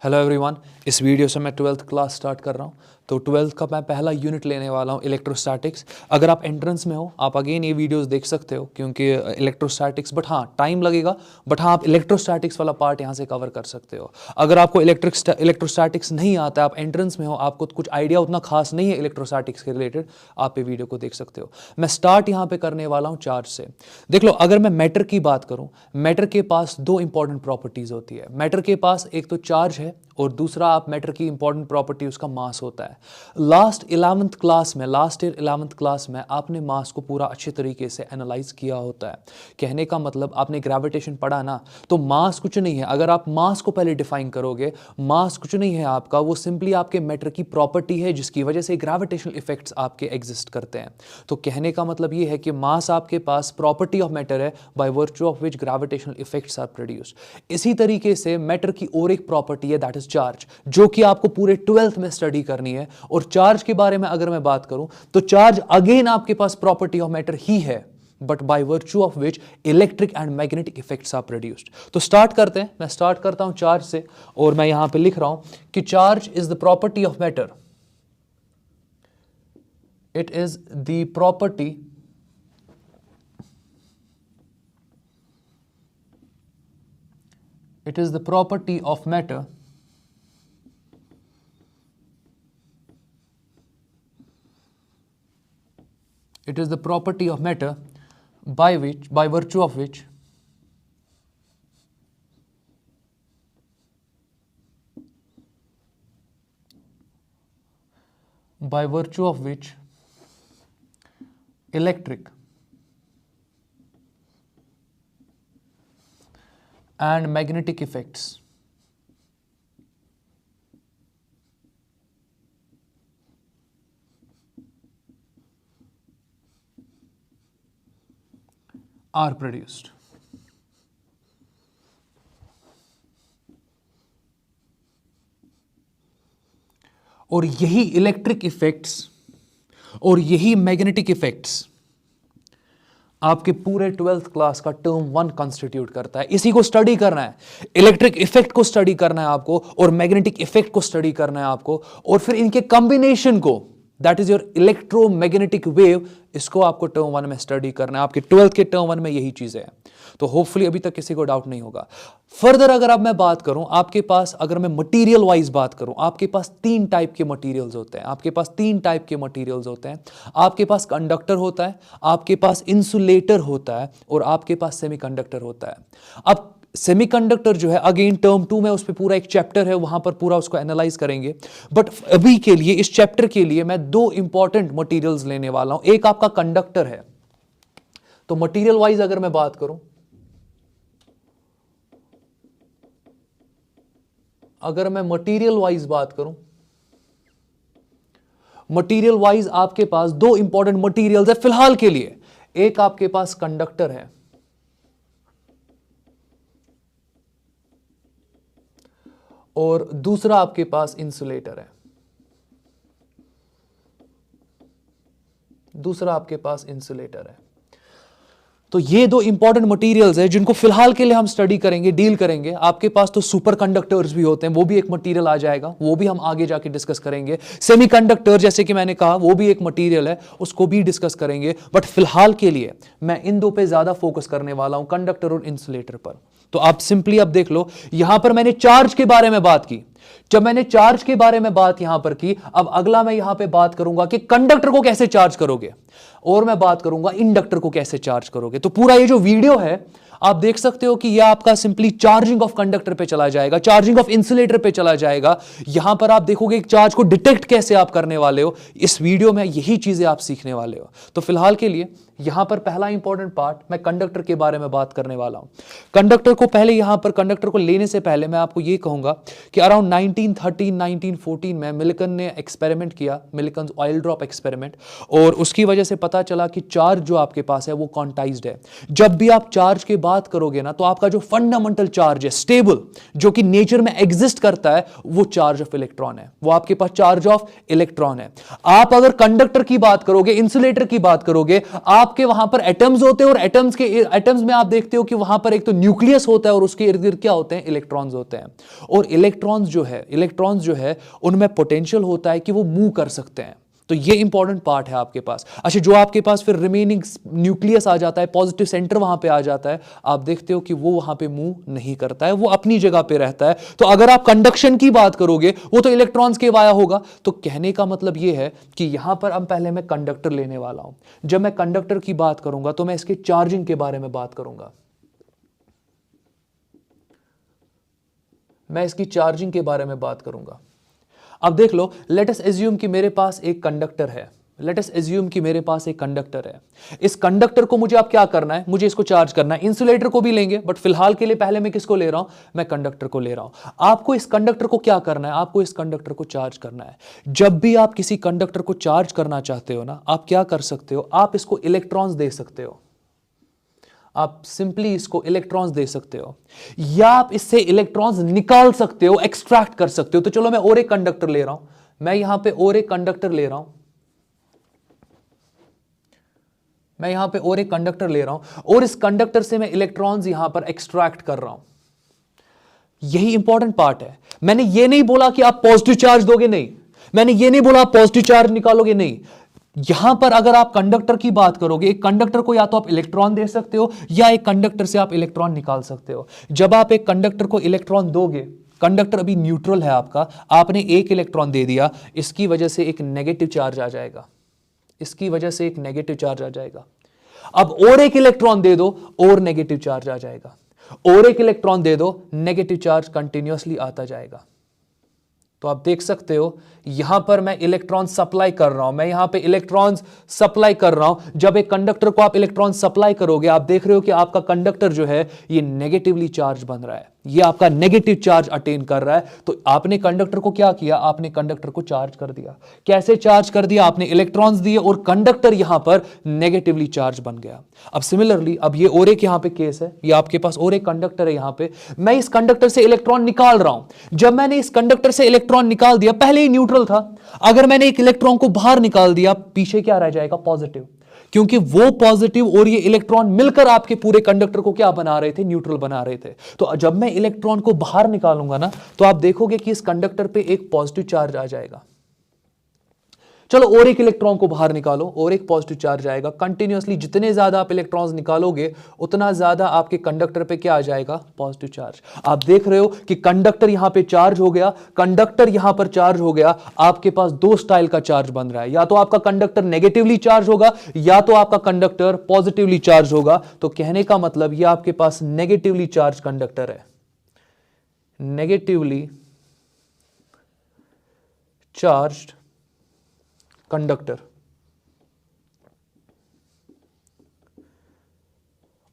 Hello everyone. इस video से मैं 12th क्लास स्टार्ट कर रहा हूँ। तो 12th का मैं पहला यूनिट लेने वाला हूँ इलेक्ट्रोस्टैटिक्स। अगर आप एंट्रेंस में हो आप अगेन ये वीडियोस देख सकते हो क्योंकि इलेक्ट्रोस्टैटिक्स, बट हाँ टाइम लगेगा, बट हाँ आप इलेक्ट्रोस्टैटिक्स वाला पार्ट यहाँ से कवर कर सकते हो। अगर आपको इलेक्ट्रोस्टैटिक्स नहीं आता है, आप एंट्रेंस में हो, आपको कुछ आइडिया उतना खास नहीं है इलेक्ट्रोस्टैटिक्स के रिलेटेड, आप ये वीडियो को देख सकते हो। मैं स्टार्ट यहाँ पे करने वाला हूँ चार्ज से। देख लो, अगर मैं मैटर की बात करूँ, मैटर के पास दो इंपॉर्टेंट प्रॉपर्टीज होती है। मैटर के पास एक तो चार्ज है और दूसरा आप मैटर की इंपॉर्टेंट प्रॉपर्टी उसका मास होता है। लास्ट ईयर 11th क्लास में आपने मास को पूरा अच्छे तरीके से एनालाइज किया होता है। कहने का मतलब आपने ग्रेविटेशन पढ़ा ना, तो मास कुछ नहीं है। अगर आप मास को पहले डिफाइन करोगे, मास कुछ नहीं है आपका, वो सिंपली आपके मैटर की प्रॉपर्टी है जिसकी वजह से ग्रेविटेशनल इफेक्ट्स आपके एग्जिस्ट करते हैं। तो कहने का मतलब ये है कि मास आपके पास प्रॉपर्टी ऑफ मैटर है by virtue of which gravitational effects are produced. इसी तरीके से मैटर की और एक प्रॉपर्टी है, दैट इज चार्ज, जो कि आपको पूरे 12th में स्टडी करनी है। और चार्ज के बारे में अगर मैं बात करूं तो चार्ज अगेन आपके पास प्रॉपर्टी ऑफ मैटर ही है, but by virtue of which electric and magnetic effects are produced. तो स्टार्ट करते हैं। मैं स्टार्ट करता हूं चार्ज से और मैं यहां पे लिख रहा हूं कि charge is the property of matter. It is the property of matter by virtue of which electric and magnetic effects are produced। और यही इलेक्ट्रिक इफेक्ट्स और यही मैग्नेटिक इफेक्ट्स आपके पूरे 12th क्लास का टर्म 1 कंस्टिट्यूट करता है। इसी को स्टडी करना है, इलेक्ट्रिक इफेक्ट को स्टडी करना है आपको और मैग्नेटिक इफेक्ट को स्टडी करना है आपको, और फिर इनके कॉम्बिनेशन को, that is your electromagnetic wave, इसको आपको टर्म 1 में स्टडी करना है। आपके 12th के टर्म 1 में यही चीजें हैं। तो होपफुली अभी तक किसी को डाउट नहीं होगा। फर्दर अगर अब मैं बात करूं, आपके पास अगर मैं मटेरियल वाइज बात करूं, आपके पास 3 टाइप के मटेरियल्स होते हैं। आपके पास कंडक्टर होता है, आपके पास इंसुलेटर होता है और आपके पास सेमीकंडक्टर होता है। अब सेमीकंडक्टर जो है अगेन टर्म 2 में उस पर पूरा एक चैप्टर है, वहां पर पूरा उसको एनालाइज करेंगे। बट अभी के लिए, इस चैप्टर के लिए मैं 2 इंपॉर्टेंट मटेरियल्स लेने वाला हूं। एक आपका कंडक्टर है। तो मटेरियल वाइज अगर मैं बात करूं, मटेरियल वाइज आपके पास 2 इंपॉर्टेंट मटेरियल्स है फिलहाल के लिए। एक आपके पास कंडक्टर है और दूसरा आपके पास इंसुलेटर है। तो ये 2 इंपॉर्टेंट मटेरियल्स हैं जिनको फिलहाल के लिए हम स्टडी करेंगे, डील करेंगे। आपके पास तो सुपर कंडक्टर्स भी होते हैं, वो भी एक मटेरियल आ जाएगा, वो भी हम आगे जाके डिस्कस करेंगे। सेमीकंडक्टर जैसे कि मैंने कहा वो भी एक मटेरियल है, उसको भी डिस्कस करेंगे। बट फिलहाल के लिए मैं इन 2 पे ज्यादा फोकस करने वाला हूं, कंडक्टर और इंसुलेटर पर। तो आप सिंपली अब देख लो, यहां पर मैंने चार्ज के बारे में बात की। जब मैंने चार्ज के बारे में बात यहां पर की, अब अगला मैं यहां पे बात करूंगा कि कंडक्टर को कैसे चार्ज करोगे, और मैं बात करूंगा इंडक्टर को कैसे चार्ज करोगे। तो पूरा ये जो वीडियो है आप देख सकते हो कि यह आपका सिंपली चार्जिंग ऑफ कंडक्टर पे चला जाएगा, चार्जिंग ऑफ इंसुलेटर पे चला जाएगा। यहां पर आप देखोगे चार्ज को डिटेक्ट कैसे आप करने वाले हो। इस वीडियो में यही चीजें आप सीखने वाले हो। तो फिलहाल के लिए यहां पर पहला इंपॉर्टेंट पार्ट, मैं कंडक्टर के बारे में बात करने वाला हूं। कंडक्टर को लेने से पहले मैं आपको यह कहूंगा कि अराउंड 1913-1914 में मिल्टन ने एक्सपेरिमेंट किया, मिल्टन्स ऑयल ड्रॉप एक्सपेरिमेंट, और उसकी वजह से पता चला कि चार्ज जो आपके पास है वो क्वांटाइज्ड है। जब भी आप चार्ज के बात करोगे ना, तो आपका जो फंडामेंटल चार्ज है, स्टेबल, जो कि नेचर में एग्जिस्ट करता है, वो चार्ज ऑफ इलेक्ट्रॉन है। वो आपके पास चार्ज ऑफ इलेक्ट्रॉन है। आप अगर कंडक्टर की बात करोगे, इंसुलेटर की बात करोगे, आपके वहां पर एटम्स होते हैं और एटम्स में आप देखते हो कि वहां पर एक तो न्यूक्लियस होता है और उसके इर्द गिर्द क्या होते हैं, इलेक्ट्रॉन्स होते हैं। और इलेक्ट्रॉन्स जो है उनमें पोटेंशियल होता है कि वो मूव कर सकते हैं। तो ये इंपॉर्टेंट पार्ट है आपके पास। अच्छा, जो आपके पास फिर रिमेनिंग न्यूक्लियस आ जाता है, पॉजिटिव सेंटर वहां पे आ जाता है, आप देखते हो कि वो वहां पे मूव नहीं करता है, वो अपनी जगह पे रहता है। तो अगर आप कंडक्शन की बात करोगे वो तो इलेक्ट्रॉन्स के वाया होगा। तो कहने का मतलब ये है कि यहां पर अब पहले मैं कंडक्टर लेने वाला हूं। जब मैं कंडक्टर की बात करूंगा तो मैं इसके चार्जिंग के बारे में बात करूंगा। मैं इसकी चार्जिंग के बारे में बात करूंगा। अब देख लो, लेट अस एज्यूम कि मेरे पास एक कंडक्टर है। इस कंडक्टर को मुझे अब क्या करना है, मुझे इसको चार्ज करना है। इंसुलेटर को भी लेंगे, बट फिलहाल के लिए पहले मैं किसको ले रहा हूं, मैं कंडक्टर को ले रहा हूं। आपको इस कंडक्टर को क्या करना है, आपको इस कंडक्टर को चार्ज करना है। जब भी आप किसी कंडक्टर को चार्ज करना चाहते हो ना, आप क्या कर सकते हो, आप इसको इलेक्ट्रॉन्स दे सकते हो। आप सिंपली इसको इलेक्ट्रॉन्स दे सकते हो, या आप इससे इलेक्ट्रॉन्स निकाल सकते हो, एक्सट्रैक्ट कर सकते हो। तो चलो मैं और एक कंडक्टर ले रहा हूं, मैं यहां पे और एक कंडक्टर ले रहा हूं, और इस कंडक्टर से मैं इलेक्ट्रॉन्स यहां पर एक्सट्रैक्ट कर रहा हूं। यही इंपॉर्टेंट पार्ट है। मैंने ये नहीं बोला कि आप पॉजिटिव चार्ज दोगे, नहीं। मैंने ये नहीं बोला आप पॉजिटिव चार्ज निकालोगे, नहीं। यहां पर अगर आप कंडक्टर की बात करोगे, एक कंडक्टर को या तो आप इलेक्ट्रॉन दे सकते हो या एक कंडक्टर से आप इलेक्ट्रॉन निकाल सकते हो। जब आप एक कंडक्टर को इलेक्ट्रॉन दोगे, कंडक्टर अभी न्यूट्रल है आपका, आपने एक इलेक्ट्रॉन दे दिया, इसकी वजह से एक नेगेटिव चार्ज आ जाएगा, अब और एक इलेक्ट्रॉन दे दो और नेगेटिव चार्ज आ जाएगा, और एक इलेक्ट्रॉन दे दो, नेगेटिव चार्ज कंटिन्यूअसली आता जाएगा। तो आप देख सकते हो यहां पर मैं इलेक्ट्रॉन सप्लाई कर रहा हूं, जब एक कंडक्टर को आप इलेक्ट्रॉन सप्लाई करोगे, आप देख रहे हो कि आपका कंडक्टर जो है ये नेगेटिवली चार्ज बन रहा है, ये आपका नेगेटिव चार्ज अटेन कर रहा है। तो आपने कंडक्टर को क्या किया, आपने कंडक्टर को चार्ज कर दिया। कैसे चार्ज कर दिया, आपने इलेक्ट्रॉन्स दिए और कंडक्टर यहां पर नेगेटिवली चार्ज बन गया। अब सिमिलरली, अब ये और एक यहां पे केस है, ये आपके पास और एक कंडक्टर है, यहां पे मैं इस कंडक्टर से इलेक्ट्रॉन निकाल रहा हूं। जब मैंने इस कंडक्टर से इलेक्ट्रॉन निकाल दिया, पहले ही न्यूट्रल था, अगर मैंने एक इलेक्ट्रॉन को बाहर निकाल दिया, पीछे क्या रह जाएगा, पॉजिटिव, क्योंकि वो पॉजिटिव और ये इलेक्ट्रॉन मिलकर आपके पूरे कंडक्टर को क्या बना रहे थे, न्यूट्रल बना रहे थे। तो जब मैं इलेक्ट्रॉन को बाहर निकालूंगा ना, तो आप देखोगे कि इस कंडक्टर पे एक पॉजिटिव चार्ज आ जाएगा। चलो और एक इलेक्ट्रॉन को बाहर निकालो और एक पॉजिटिव चार्ज आएगा। कंटिन्यूअसली जितने ज्यादा आप इलेक्ट्रॉन्स निकालोगे उतना ज्यादा आपके कंडक्टर पे क्या आ जाएगा, पॉजिटिव चार्ज। आप देख रहे हो कि कंडक्टर यहां पे चार्ज हो गया, आपके पास दो स्टाइल का चार्ज बन रहा है, या तो आपका कंडक्टर नेगेटिवली चार्ज होगा या तो आपका कंडक्टर पॉजिटिवली चार्ज होगा। तो कहने का मतलब ये आपके पास नेगेटिवली चार्ज कंडक्टर है, नेगेटिवली चार्ज्ड कंडक्टर,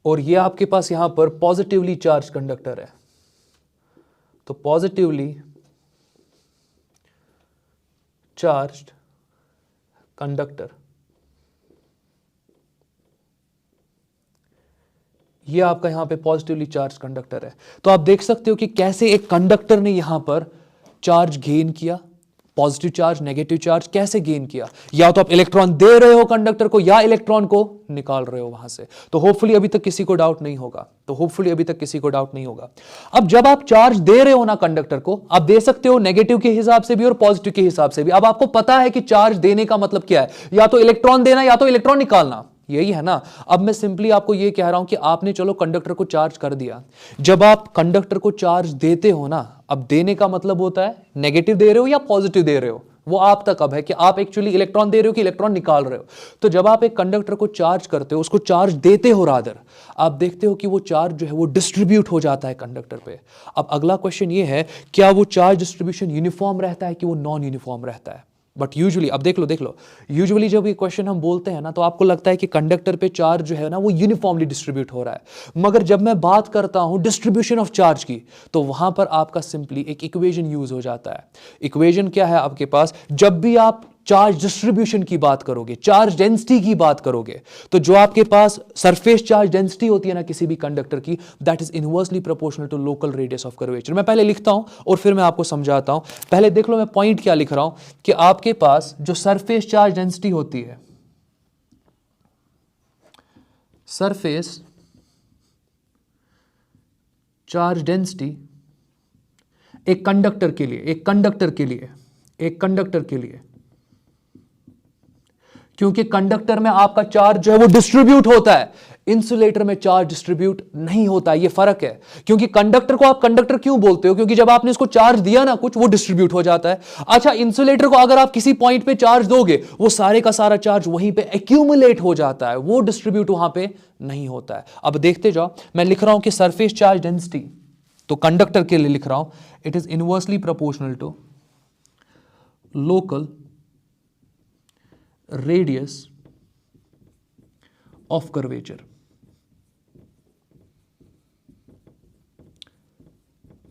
और ये आपके पास यहां पर पॉजिटिवली चार्ज कंडक्टर है। तो पॉजिटिवली चार्ज्ड कंडक्टर, ये आपका यहां पे पॉजिटिवली चार्ज कंडक्टर है। तो आप देख सकते हो कि कैसे एक कंडक्टर ने यहां पर चार्ज गेन किया, पॉजिटिव चार्ज, नेगेटिव चार्ज कैसे गेन किया। या तो आप इलेक्ट्रॉन दे रहे हो कंडक्टर को या इलेक्ट्रॉन को निकाल रहे हो वहां से। तो होपफुली अभी तक किसी को डाउट नहीं होगा, अब जब आप चार्ज दे रहे हो ना कंडक्टर को, आप दे सकते हो नेगेटिव के हिसाब से भी और पॉजिटिव के हिसाब से भी। अब आपको पता है कि चार्ज देने का मतलब क्या है, या तो इलेक्ट्रॉन देना या तो इलेक्ट्रॉन निकालना, यही है ना। अब मैं सिंपली आपको यह कह रहा हूं कि आपने चलो कंडक्टर को चार्ज कर दिया। जब आप कंडक्टर को चार्ज देते हो ना, अब देने का मतलब होता है नेगेटिव दे रहे हो या पॉजिटिव दे रहे हो, वो आप तक अब है कि आप एक्चुअली इलेक्ट्रॉन दे रहे हो कि इलेक्ट्रॉन निकाल रहे हो। तो जब आप एक कंडक्टर को चार्ज करते हो, उसको चार्ज देते हो रादर, आप देखते हो कि वो चार्ज जो है वो डिस्ट्रीब्यूट हो जाता है कंडक्टर पे। अब अगला क्वेश्चन ये है, क्या वो चार्ज डिस्ट्रीब्यूशन यूनिफॉर्म रहता है कि वो नॉन यूनिफॉर्म रहता है। बट यूजुअली, अब देख लो, यूजुअली जब ये क्वेश्चन हम बोलते हैं ना, तो आपको लगता है कि कंडक्टर पे चार्ज जो है ना वो यूनिफॉर्मली डिस्ट्रीब्यूट हो रहा है। मगर जब मैं बात करता हूं डिस्ट्रीब्यूशन ऑफ चार्ज की, तो वहां पर आपका सिंपली एक इक्वेशन यूज हो जाता है। इक्वेशन क्या है आपके पास, जब भी आप चार्ज डिस्ट्रीब्यूशन की बात करोगे, चार्ज डेंसिटी की बात करोगे, तो जो आपके पास सरफेस चार्ज डेंसिटी होती है ना किसी भी कंडक्टर की, that is inversely proportional to local radius of curvature. मैं पहले लिखता हूं और फिर मैं आपको समझाता हूं। पहले देख लो मैं पॉइंट क्या लिख रहा हूं, कि आपके पास जो सरफेस चार्ज डेंसिटी होती है, सरफेस चार्ज डेंसिटी एक कंडक्टर के लिए, क्योंकि कंडक्टर में आपका चार्ज जो है वो डिस्ट्रीब्यूट होता है, इंसुलेटर में चार्ज डिस्ट्रीब्यूट नहीं होता। ये फर्क है, क्योंकि कंडक्टर को आप कंडक्टर क्यों बोलते हो? क्योंकि जब आपने इसको चार्ज दिया ना कुछ, वो डिस्ट्रीब्यूट हो जाता है। अच्छा, इंसुलेटर को अगर आप किसी पॉइंट पे चार्ज दोगे, वो सारे का सारा चार्ज वहीं पे एक्यूमुलेट हो जाता है, वो डिस्ट्रीब्यूट वहां पे नहीं होता है। अब देखते जाओ, मैं लिख रहा हूं कि सरफेस चार्ज डेंसिटी, तो कंडक्टर के लिए लिख रहा हूं, it is inversely proportional to local radius of curvature.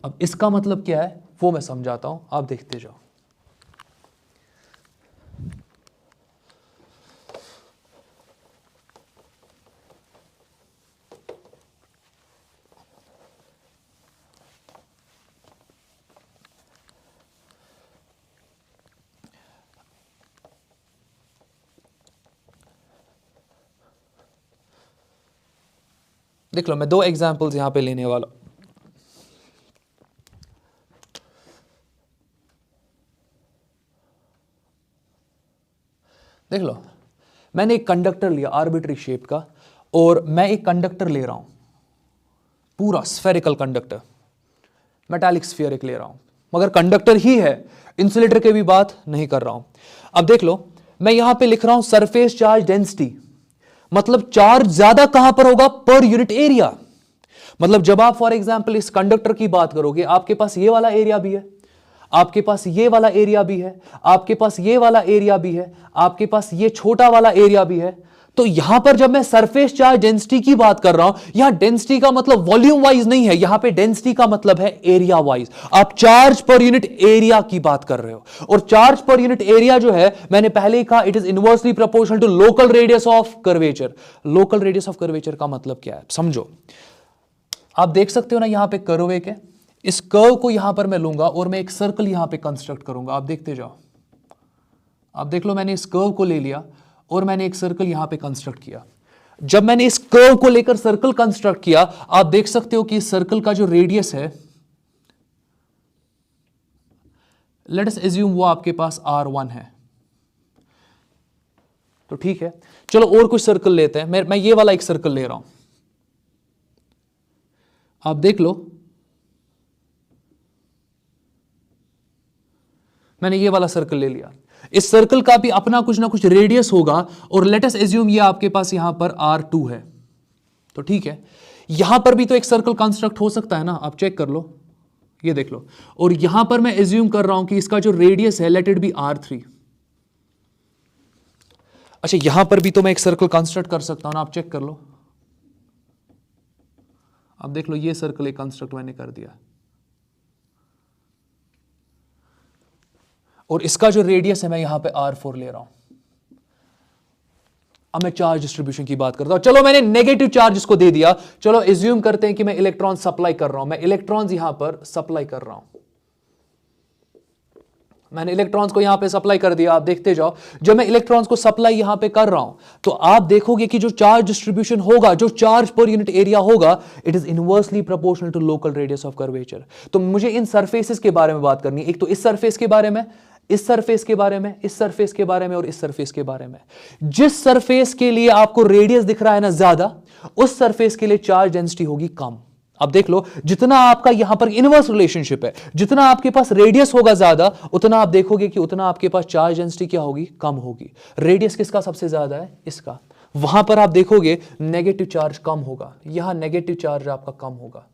अब इसका मतलब क्या है वो मैं समझाता हूं, आप देखते जाओ। देख लो, मैं 2 एग्जांपल्स यहां पे लेने वाला हूं। देख लो, मैंने एक कंडक्टर लिया आर्बिट्री शेप का, और मैं एक कंडक्टर ले रहा हूं, पूरा स्फेरिकल कंडक्टर, मेटालिक स्फीयर एक ले रहा हूं, मगर कंडक्टर ही है, इंसुलेटर की भी बात नहीं कर रहा हूं। अब देख लो, मैं यहां पे लिख रहा हूं सरफेस चार्ज डेंसिटी, मतलब चार्ज ज्यादा कहां पर होगा? पर यूनिट एरिया। मतलब जब आप फॉर एग्जांपल इस कंडक्टर की बात करोगे, आपके पास ये वाला एरिया भी है, आपके पास ये वाला एरिया भी है, आपके पास ये वाला एरिया भी है, आपके पास ये छोटा वाला एरिया भी है। तो यहां पर जब मैं सरफेस चार्ज डेंसिटी की बात कर रहा हूं, यहां डेंसिटी का मतलब वॉल्यूम वाइज नहीं है, यहां पे डेंसिटी का मतलब है एरिया वाइज। आप चार्ज पर यूनिट एरिया की बात कर रहे हो, और चार्ज पर यूनिट एरिया जो है, मैंने पहले ही कहा, it is inversely proportional to local radius of curvature. Local radius of curvature का मतलब क्या है समझो। आप देख सकते हो ना, यहां पे कर्व एक है, इस कर्व को यहां पर मैं लूंगा और मैं एक सर्कल यहां पे कंस्ट्रक्ट करूंगा। आप देखते जाओ, आप देख लो, मैंने इस कर्व को ले लिया और मैंने एक सर्कल यहां पे कंस्ट्रक्ट किया। जब मैंने इस कर्व को लेकर सर्कल कंस्ट्रक्ट किया, आप देख सकते हो कि इस सर्कल का जो रेडियस है, लेट अस एज्यूम वो आपके पास R1 है। तो ठीक है, चलो और कुछ सर्कल लेते हैं। मैं ये वाला एक सर्कल ले रहा हूं, आप देख लो, मैंने ये वाला सर्कल ले लिया। इस सर्कल का भी अपना कुछ ना कुछ रेडियस होगा, और लेट अस एज्यूम ये आपके पास यहां पर R2 है। तो ठीक है, यहां पर भी तो एक सर्कल कंस्ट्रक्ट हो सकता है ना, आप चेक कर लो, ये देख लो। और यहां पर मैं एज्यूम कर रहा हूं कि इसका जो रेडियस है, लेट इट बी R3। अच्छा, यहां पर भी तो मैं एक सर्कल कंस्ट्रक्ट कर सकता हूं ना, आप चेक कर लो। अब देख लो, ये सर्कल एक कंस्ट्रक्ट मैंने कर दिया, और इसका जो रेडियस है मैं यहां पे R4 ले रहा हूं। अब मैं चार्ज डिस्ट्रीब्यूशन की बात करता हूं। चलो, मैंने नेगेटिव चार्ज इसको दे दिया। चलो एज्यूम करते हैं कि मैं इलेक्ट्रॉन सप्लाई कर रहा हूं, मैं इलेक्ट्रॉन्स यहां पर सप्लाई कर रहा हूं। मैंने इलेक्ट्रॉन्स को यहां पे सप्लाई कर दिया। आप देखते जाओ, जब मैं इलेक्ट्रॉन्स को सप्लाई यहां पे कर रहा हूं, तो आप देखोगे कि जो चार्ज डिस्ट्रीब्यूशन होगा, जो चार्ज पर यूनिट एरिया होगा, it is inversely proportional to local radius of curvature. तो मुझे इन सरफेसेस के बारे में बात करनी है, एक तो इस सरफेस के बारे में, इस सरफेस के बारे में, इस सरफेस के बारे में, और इस सरफेस के बारे में। जिस सरफेस के लिए आपको रेडियस दिख रहा है ना ज्यादा, उस सरफेस के लिए चार्ज डेंसिटी होगी कम। अब देख लो, जितना आपका यहां पर इनवर्स रिलेशनशिप है, जितना आपके पास रेडियस होगा ज्यादा, उतना आप देखोगे कि उतना आपके पास चार्ज डेंसिटी क्या होगी? कम होगी। रेडियस किसका सबसे ज्यादा है? इसका। वहां पर आप देखोगे नेगेटिव चार्ज कम होगा, यहां नेगेटिव चार्ज आपका कम होगा।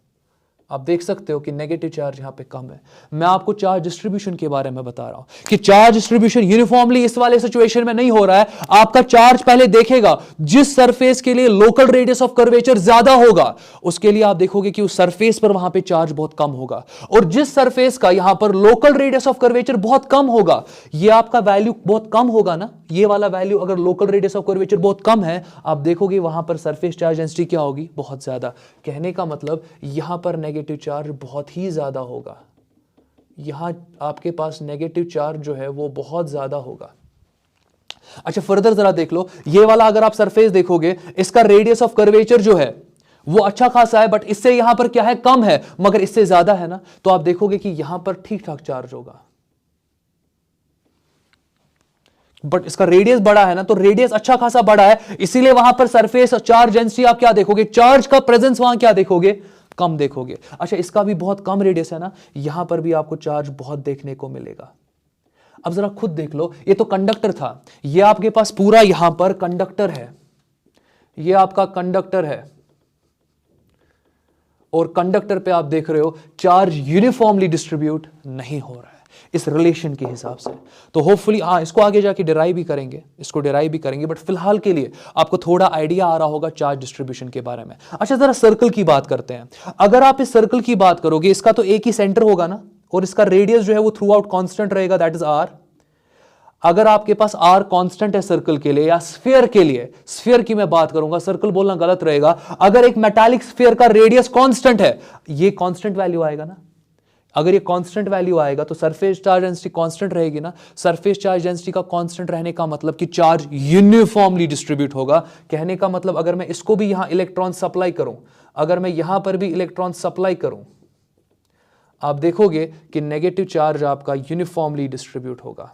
आप देख सकते हो कि नेगेटिव चार्ज यहां पे कम है। मैं आपको चार्ज डिस्ट्रीब्यूशन के बारे में बता रहा हूं कि चार्ज डिस्ट्रीब्यूशन यूनिफॉर्मली इस वाले सिचुएशन में नहीं हो रहा है। आपका चार्ज पहले देखेगा, जिस सरफेस के लिए लोकल रेडियस ऑफ कर्वेचर ज्यादा होगा, उसके लिए आप देखोगे कि उस सरफेस पर वहां पे चार्ज बहुत कम होगा, और जिस सरफेस का यहां पर लोकल रेडियस ऑफ कर्वेचर बहुत कम होगा, ये आपका वैल्यू बहुत कम होगा ना, ये वाला वैल्यू अगर लोकल रेडियस ऑफ कर्वेचर बहुत कम है, आप देखोगे वहां पर सरफेस चार्ज डेंसिटी क्या होगी? बहुत ज्यादा। कहने का मतलब यहां पर नेगेटिव चार्ज बहुत ही ज्यादा होगा, यहां आपके पास नेगेटिव चार्ज जो है वो बहुत ज्यादा होगा। अच्छा फर्दर जरा देख लो, ये वाला अगर आप सरफेस देखोगे, इसका रेडियस ऑफ कर्वेचर जो है वो अच्छा खासा है, बट इससे यहां पर क्या है, कम है, मगर इससे ज्यादा है ना, तो आप देखोगे कि यहां पर ठीक ठाक चार्ज होगा। बट इसका रेडियस बड़ा है ना, तो रेडियस अच्छा खासा बड़ा है, इसीलिए वहां पर सरफेस चार्ज डेंसिटी आप क्या देखोगे, चार्ज का प्रेजेंस वहां क्या देखोगे, कम देखोगे। अच्छा इसका भी बहुत कम रेडियस है ना, यहां पर भी आपको चार्ज बहुत देखने को मिलेगा। अब जरा खुद देख लो, ये तो कंडक्टर था, ये आपके पास पूरा यहां पर कंडक्टर है, ये आपका कंडक्टर है, और कंडक्टर पे आप देख रहे हो चार्ज यूनिफॉर्मली डिस्ट्रीब्यूट नहीं हो रहा है इस रिलेशन के हिसाब से। तो होपफुली इसको आगे जाके डिराइव भी करेंगे, इसको डिराइव भी करेंगे, बट फिलहाल के लिए आपको थोड़ा आइडिया आ रहा होगा चार्ज डिस्ट्रीब्यूशन के बारे में। अच्छा जरा सर्कल की बात करते हैं। अगर आप इस सर्कल की बात करोगे, इसका तो एक ही सेंटर होगा ना, और इसका रेडियस जो है वो थ्रू आउट कॉन्स्टेंट रहेगा, दैट इज आर। अगर आपके पास आर कांस्टेंट है सर्कल के लिए या स्फीयर के लिए, स्फीयर की मैं बात करूंगा, सर्कल बोलना गलत रहेगा, अगर एक मेटालिक स्फीयर का रेडियस कांस्टेंट है, ये कांस्टेंट वैल्यू आएगा ना, अगर ये कांस्टेंट वैल्यू आएगा तो सरफेस चार्ज डेंसिटी कांस्टेंट रहेगी ना। सरफेस चार्ज डेंसिटी का कांस्टेंट रहने का मतलब कि चार्ज यूनिफॉर्मली डिस्ट्रीब्यूट होगा। कहने का मतलब अगर मैं इसको भी यहां इलेक्ट्रॉन सप्लाई करूं, अगर मैं यहां पर भी इलेक्ट्रॉन सप्लाई करूं, आप देखोगे कि नेगेटिव चार्ज आपका यूनिफॉर्मली डिस्ट्रीब्यूट होगा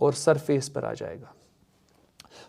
और सरफेस पर आ जाएगा।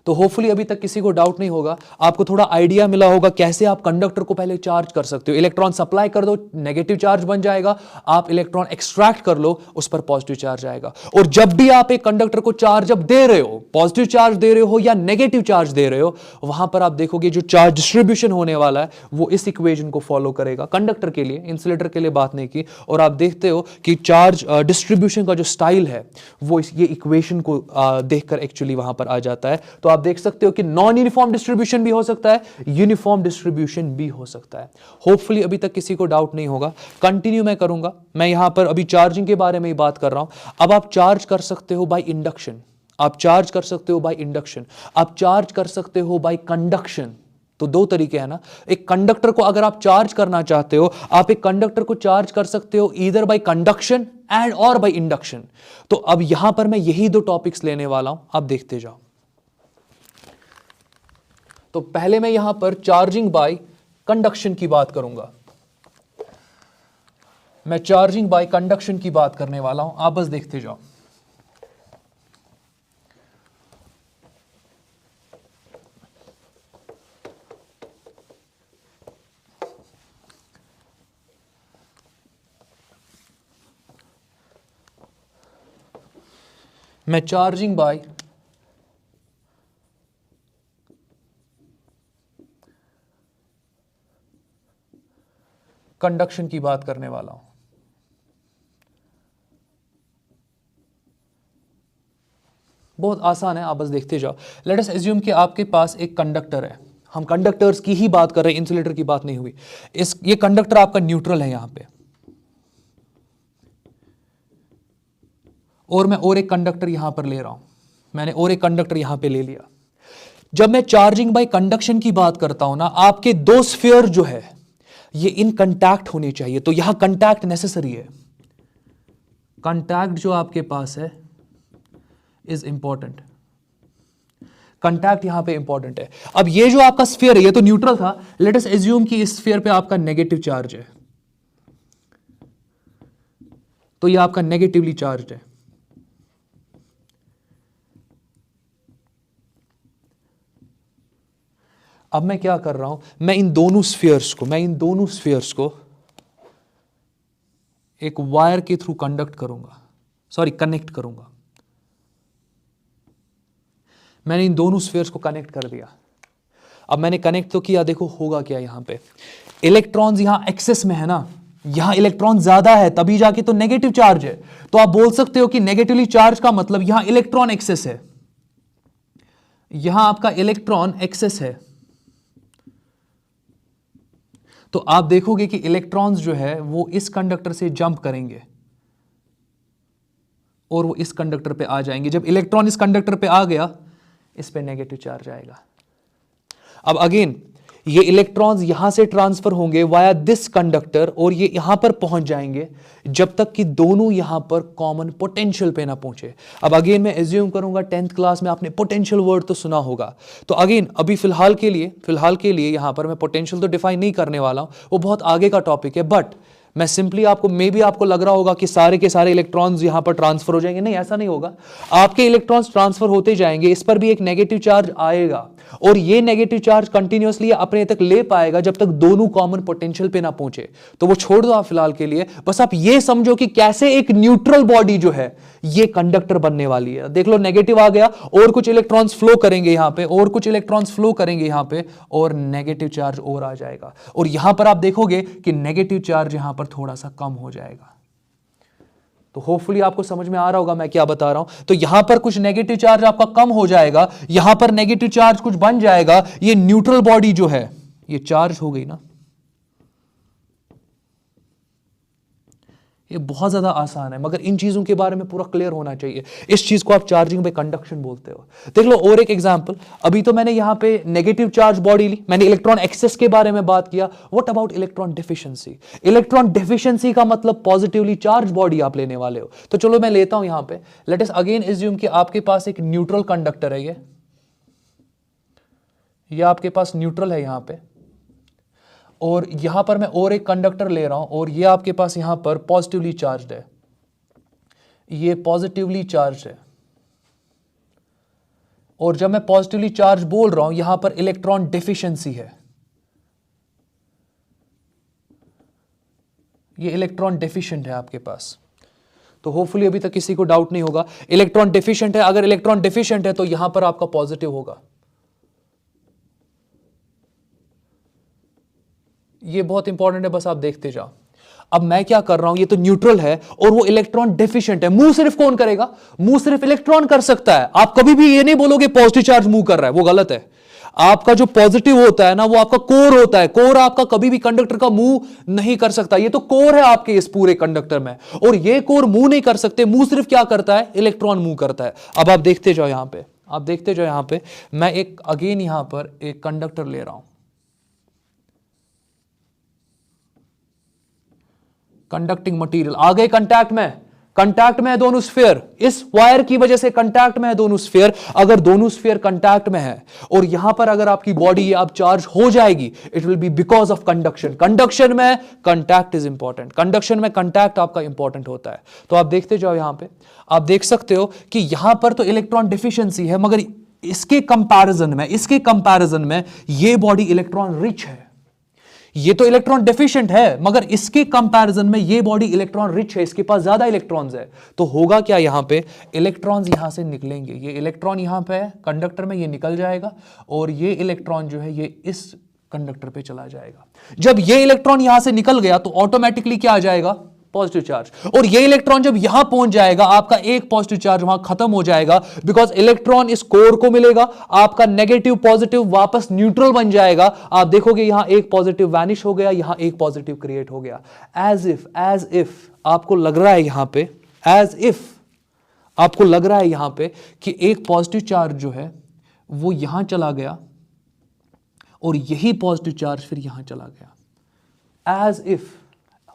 तो होपफुली अभी तक किसी को डाउट नहीं होगा, आपको थोड़ा आइडिया मिला होगा कैसे आप कंडक्टर को पहले चार्ज कर सकते हो। इलेक्ट्रॉन सप्लाई कर दो, नेगेटिव चार्ज बन जाएगा, आप इलेक्ट्रॉन एक्सट्रैक्ट कर लो, उस पर पॉजिटिव चार्ज आएगा। और जब भी आप एक कंडक्टर को चार्ज जब दे रहे हो, पॉजिटिव चार्ज दे रहे हो या नेगेटिव चार्ज दे रहे हो, वहां पर आप देखोगे जो चार्ज डिस्ट्रीब्यूशन होने वाला है वो इस इक्वेशन को फॉलो करेगा। कंडक्टर के लिए, इंसुलेटर के लिए बात नहीं की। और आप देखते हो कि चार्ज डिस्ट्रीब्यूशन का जो स्टाइल है वो ये इक्वेशन को देखकर एक्चुअली वहां पर आ जाता है। तो आप देख सकते हो कि नॉन यूनिफॉर्म डिस्ट्रीब्यूशन भी हो सकता है, यूनिफॉर्म डिस्ट्रीब्यूशन भी हो सकता है। होपफुली अभी तक किसी को डाउट नहीं होगा। कंटिन्यू मैं करूंगा, मैं यहां पर अभी चार्जिंग के बारे में ही बात कर रहा हूं। अब आप चार्ज कर सकते हो बाय इंडक्शन, आप चार्ज कर सकते हो बाय इंडक्शन, आप चार्ज कर सकते हो बाय कंडक्शन। तो दो तरीके हैं ना, एक कंडक्टर को अगर आप चार्ज करना चाहते हो, आप एक कंडक्टर को चार्ज कर सकते हो ईदर बाय कंडक्शन एंड और बाय इंडक्शन। तो अब यहां पर मैं यही दो टॉपिक्स लेने वाला हूं, आप देखते जाओ। तो पहले मैं यहां पर चार्जिंग बाय कंडक्शन की बात करूंगा, मैं चार्जिंग बाय कंडक्शन की बात करने वाला हूं, आप बस देखते जाओ। मैं चार्जिंग बाय कंडक्शन की बात करने वाला हूं। बहुत आसान है, आप बस देखते जाओ। लेट अस एज्यूम कि आपके पास एक कंडक्टर है, हम कंडक्टर्स की ही बात कर रहे हैं, इंसुलेटर की बात नहीं हुई। ये कंडक्टर आपका न्यूट्रल है यहां पे, और मैं और एक कंडक्टर यहां पर ले रहा हूं, मैंने और एक कंडक्टर यहां पे ले लिया। जब मैं चार्जिंग बाय कंडक्शन की बात करता हूं ना, आपके दो स्फीयर जो है ये इन कंटैक्ट होने चाहिए। तो यहां कंटैक्ट नेसेसरी है, कंटैक्ट जो आपके पास है इज इंपॉर्टेंट, कंटैक्ट यहां पे इंपॉर्टेंट है। अब ये जो आपका स्फीयर है ये तो न्यूट्रल था, लेट अस एज्यूम कि इस स्फीयर पे आपका नेगेटिव चार्ज है, तो ये आपका नेगेटिवली चार्ज है। अब मैं क्या कर रहा हूं, मैं इन दोनों स्फीयर्स को एक वायर के थ्रू कनेक्ट करूंगा। मैंने इन दोनों स्फीयर्स को कनेक्ट कर दिया। अब मैंने कनेक्ट तो किया, देखो होगा क्या, यहां पे इलेक्ट्रॉन्स यहां एक्सेस में है ना, यहां इलेक्ट्रॉन ज्यादा है तभी जाके तो नेगेटिव चार्ज है। तो आप बोल सकते हो कि नेगेटिवली चार्ज का मतलब यहां इलेक्ट्रॉन एक्सेस है, यहां आपका इलेक्ट्रॉन एक्सेस है। तो आप देखोगे कि इलेक्ट्रॉन्स जो है वो इस कंडक्टर से जंप करेंगे और वो इस कंडक्टर पे आ जाएंगे। जब इलेक्ट्रॉन इस कंडक्टर पे आ गया, इस पे नेगेटिव चार्ज आएगा। अब अगेन ये इलेक्ट्रॉन्स यहां से ट्रांसफर होंगे वाया दिस कंडक्टर और ये यहां पर पहुंच जाएंगे जब तक कि दोनों यहां पर कॉमन पोटेंशियल पे ना पहुंचे। अब अगेन मैं एज्यूम करूंगा 10th क्लास में आपने पोटेंशियल वर्ड तो सुना होगा, तो अगेन अभी फिलहाल के लिए यहां पर मैं पोटेंशियल तो डिफाइन नहीं करने वाला हूं, वो बहुत आगे का टॉपिक है। बट मैं सिंपली आपको, मे बी आपको लग रहा होगा कि सारे के सारे इलेक्ट्रॉन्स यहां पर ट्रांसफर हो जाएंगे, नहीं ऐसा नहीं होगा। आपके इलेक्ट्रॉन्स ट्रांसफर होते जाएंगे, इस पर भी एक नेगेटिव चार्ज आएगा और ये नेगेटिव चार्ज कंटिन्यूअसली अपने तक ले पाएगा जब तक दोनों कॉमन पोटेंशियल पे ना पहुंचे। तो वो छोड़ दो आप फिलहाल के लिए, बस आप ये समझो कि कैसे एक न्यूट्रल बॉडी जो है ये कंडक्टर बनने वाली है। देख लो नेगेटिव आ गया और कुछ इलेक्ट्रॉन्स फ्लो करेंगे यहां पे, और कुछ इलेक्ट्रॉन्स फ्लो करेंगे यहां पे, और नेगेटिव चार्ज और आ जाएगा, और यहां पर आप देखोगे कि नेगेटिव चार्ज यहां पर थोड़ा सा कम हो जाएगा। तो होपफुली आपको समझ में आ रहा होगा मैं क्या बता रहा हूं। तो यहां पर कुछ नेगेटिव चार्ज आपका कम हो जाएगा, यहां पर नेगेटिव चार्ज कुछ बन जाएगा, ये न्यूट्रल बॉडी जो है ये चार्ज हो गई ना। ये बहुत ज्यादा आसान है, मगर इन चीजों के बारे में पूरा क्लियर होना चाहिए। इस चीज को आप चार्जिंग बाय कंडक्शन बोलते हो। देख लो और एक एग्जांपल, अभी तो मैंने यहां पे नेगेटिव चार्ज बॉडी ली, मैंने इलेक्ट्रॉन एक्सेस के बारे में बात किया। What about electron deficiency? Electron deficiency का मतलब पॉजिटिवली चार्ज बॉडी आप लेने वाले हो। तो चलो मैं लेता हूं यहां पे, लेट अस अगेन एज्यूम कि आपके पास एक न्यूट्रल कंडक्टर है, ये आपके पास न्यूट्रल है यहां पे, और यहां पर मैं और एक कंडक्टर ले रहा हूं और ये आपके पास यहां पर पॉजिटिवली चार्ज्ड है, ये पॉजिटिवली चार्ज है। और जब मैं पॉजिटिवली चार्ज बोल रहा हूं यहां पर इलेक्ट्रॉन डेफिशिएंसी है, ये इलेक्ट्रॉन डेफिशिएंट है आपके पास। तो होपफुली अभी तक किसी को डाउट नहीं होगा, इलेक्ट्रॉन डेफिशिएंट है। अगर इलेक्ट्रॉन डेफिशिएंट है तो यहां पर आपका पॉजिटिव होगा। ये बहुत इंपॉर्टेंट है, बस आप देखते जाओ। अब मैं क्या कर रहा हूं, ये तो न्यूट्रल है और वो इलेक्ट्रॉन डेफिशिएंट है। मूव सिर्फ कौन करेगा? मूव सिर्फ इलेक्ट्रॉन कर सकता है। आप कभी भी ये नहीं बोलोगे पॉजिटिव चार्ज मूव कर रहा है, वो गलत है। आपका जो पॉजिटिव होता है ना वो आपका कोर होता है, कोर आपका कभी भी कंडक्टर का मूव नहीं कर सकता। ये तो कोर है आपके इस पूरे कंडक्टर में, और ये कोर मूव नहीं कर सकते। मूव सिर्फ क्या करता है? इलेक्ट्रॉन मूव करता है। अब आप देखते जाओ यहां पे, आप देखते जाओ यहां पे, मैं एक अगेन यहां पर एक कंडक्टर ले रहा हूं, कंडक्टिंग मटेरियल आ गए कंटैक्ट में है दोनों स्फीयर। इस वायर की वजह से कंटैक्ट में है दोनों स्फीयर। अगर दोनों स्फीयर कंटैक्ट में है और यहां पर अगर आपकी बॉडी अब चार्ज हो जाएगी, it will be because of conduction. Conduction में कंटैक्ट इज इंपॉर्टेंट, कंडक्शन में कंटैक्ट आपका इंपॉर्टेंट होता है। तो आप देखते जाओ यहां पे, आप देख सकते हो कि यहां पर तो इलेक्ट्रॉन डिफिशियंसी है, मगर इसके कंपैरिजन में ये बॉडी इलेक्ट्रॉन रिच है। ये तो इलेक्ट्रॉन डेफिशिएंट है, मगर इसके कंपैरिजन में ये बॉडी इलेक्ट्रॉन रिच है, इसके पास ज्यादा इलेक्ट्रॉन्स है। तो होगा क्या, यहां पे इलेक्ट्रॉन्स यहां से निकलेंगे। ये इलेक्ट्रॉन यहां पे है कंडक्टर में, ये निकल जाएगा और ये इलेक्ट्रॉन जो है ये इस कंडक्टर पे चला जाएगा। जब ये इलेक्ट्रॉन यहां से निकल गया तो ऑटोमेटिकली क्या आ जाएगा? Positive charge. और ये इलेक्ट्रॉन जब यहां पहुंच जाएगा, आपका एक पॉजिटिव चार्ज वहां खत्म हो जाएगा, बिकॉज इलेक्ट्रॉन इस कोर को मिलेगा। आपका नेगेटिव पॉजिटिव वापस न्यूट्रल बन जाएगा। आप देखोगे यहां एक पॉजिटिव वैनिश हो गया, यहां एक पॉजिटिव क्रिएट हो गया। एज इफ आपको लग रहा है यहां पे, एज इफ आपको लग रहा है यहां पे कि एक पॉजिटिव चार्ज जो है वो यहां चला गया और यही पॉजिटिव चार्ज फिर यहां चला गया। एज इफ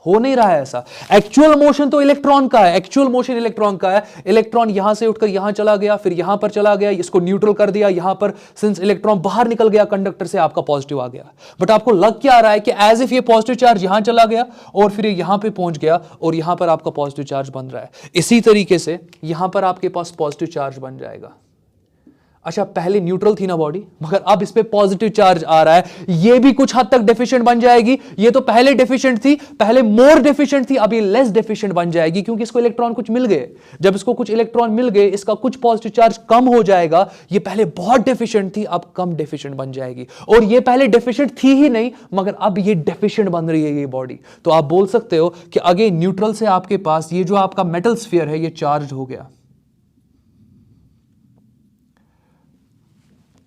हो नहीं रहा है ऐसा। एक्चुअल मोशन तो इलेक्ट्रॉन का है, एक्चुअल मोशन इलेक्ट्रॉन का है। इलेक्ट्रॉन यहां से उठकर यहां चला गया, फिर यहां पर चला गया, इसको न्यूट्रल कर दिया। यहां पर सिंस इलेक्ट्रॉन बाहर निकल गया कंडक्टर से, आपका पॉजिटिव आ गया। बट आपको लग क्या रहा है कि एज इफ ये पॉजिटिव चार्ज यहां चला गया और फिर यहां पे पहुंच गया और यहां पर आपका पॉजिटिव चार्ज बन रहा है। इसी तरीके से यहां पर आपके पास पॉजिटिव चार्ज बन जाएगा। अच्छा, पहले न्यूट्रल थी ना बॉडी, मगर अब इस पे पॉजिटिव चार्ज आ रहा है, ये भी कुछ हद तक डेफिशिएंट बन जाएगी। ये तो पहले डेफिशिएंट थी, पहले मोर डेफिशिएंट थी, अब ये लेस डेफिशिएंट बन जाएगी, क्योंकि इसको इलेक्ट्रॉन कुछ मिल गए। जब इसको कुछ इलेक्ट्रॉन मिल गए, इसका कुछ पॉजिटिव चार्ज कम हो जाएगा। ये पहले बहुत डेफिशिएंट थी, अब कम डेफिशिएंट बन जाएगी। और ये पहले डेफिशिएंट थी ही नहीं, मगर अब ये डेफिशिएंट बन रही है ये बॉडी। तो आप बोल सकते हो कि अगेन न्यूट्रल से आपके पास ये जो आपका मेटल स्फीयर है ये चार्ज हो गया।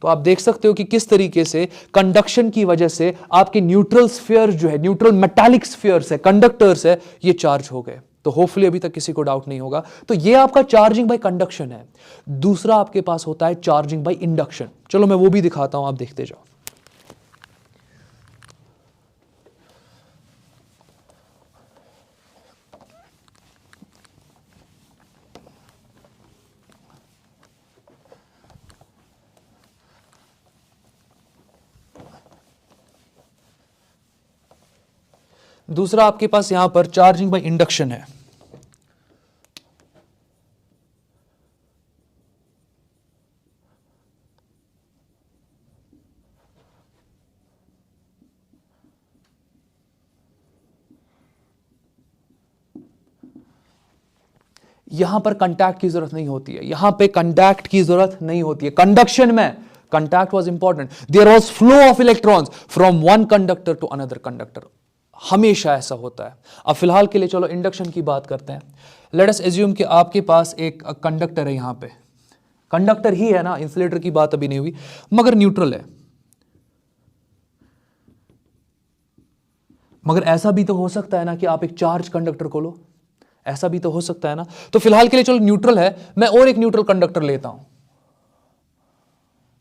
तो आप देख सकते हो कि किस तरीके से कंडक्शन की वजह से आपके न्यूट्रल स्फीयर जो है, न्यूट्रल मेटालिक स्फीयर्स है, कंडक्टर्स है, ये चार्ज हो गए। तो होपफुली अभी तक किसी को डाउट नहीं होगा। तो ये आपका चार्जिंग बाय कंडक्शन है। दूसरा आपके पास होता है चार्जिंग बाय इंडक्शन। चलो मैं वो भी दिखाता हूं, आप देखते जाओ। दूसरा आपके पास यहां पर चार्जिंग बाय इंडक्शन है। यहां पर कंटैक्ट की जरूरत नहीं होती है, यहां पे कंटैक्ट की जरूरत नहीं होती है। कंडक्शन में contact was important, there was flow of electrons from one conductor to another conductor, हमेशा ऐसा होता है। अब फिलहाल के लिए चलो इंडक्शन की बात करते हैं। लेट अस एज्यूम कि आपके पास एक कंडक्टर है, यहां पे कंडक्टर ही है ना, इंसुलेटर की बात अभी नहीं हुई, मगर न्यूट्रल है। मगर ऐसा भी तो हो सकता है ना कि आप एक चार्ज कंडक्टर को लो, ऐसा भी तो हो सकता है ना। तो फिलहाल के लिए चलो न्यूट्रल है, मैं और एक न्यूट्रल कंडक्टर लेता हूं,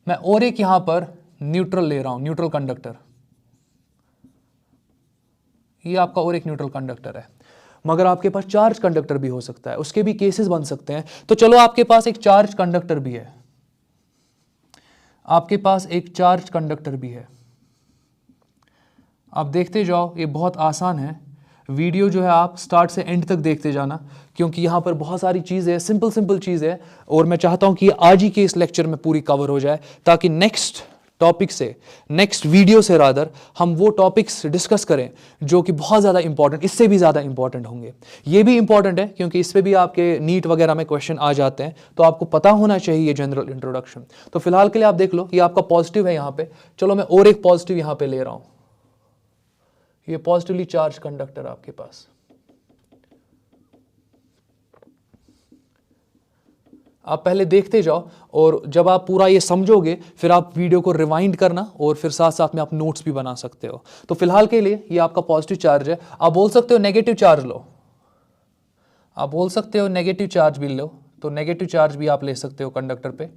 मैं और एक यहां पर न्यूट्रल ले रहा हूं, न्यूट्रल कंडक्टर, ये आपका और एक न्यूट्रल कंडक्टर है। मगर आपके पास चार्ज कंडक्टर भी हो सकता है, उसके भी केसेस बन सकते हैं। तो चलो आपके पास एक चार्ज कंडक्टर भी है, आपके पास एक चार्ज कंडक्टर भी है। आप देखते जाओ, ये बहुत आसान है। वीडियो जो है आप स्टार्ट से एंड तक देखते जाना, क्योंकि यहाँ पर बहुत सारी चीज़ें, सिंपल चीज़ है, और मैं चाहता हूँ कि आज ही के इस लेक्चर में पूरी कवर हो जाए, ताकि नेक्स्ट टॉपिक से, नेक्स्ट वीडियो से रादर हम वो टॉपिक्स डिस्कस करें जो कि बहुत ज़्यादा इंपॉर्टेंट, इससे भी ज़्यादा इंपॉर्टेंट होंगे। ये भी इंपॉर्टेंट है क्योंकि इस पर भी आपके नीट वगैरह में क्वेश्चन आ जाते हैं, तो आपको पता होना चाहिए ये जनरल इंट्रोडक्शन। तो फिलहाल के लिए आप देख लो, ये आपका पॉजिटिव है यहाँ पे। चलो मैं और एक पॉजिटिव यहाँ पे ले रहा हूँ, ये पॉजिटिवली चार्ज कंडक्टर आपके पास। आप पहले देखते जाओ, और जब आप पूरा ये समझोगे फिर आप वीडियो को रिवाइंड करना, और फिर साथ साथ में आप नोट्स भी बना सकते हो। तो फिलहाल के लिए ये आपका पॉजिटिव चार्ज है। आप बोल सकते हो नेगेटिव चार्ज लो, आप बोल सकते हो नेगेटिव चार्ज भी लो, तो नेगेटिव चार्ज भी आप ले सकते हो कंडक्टर पे।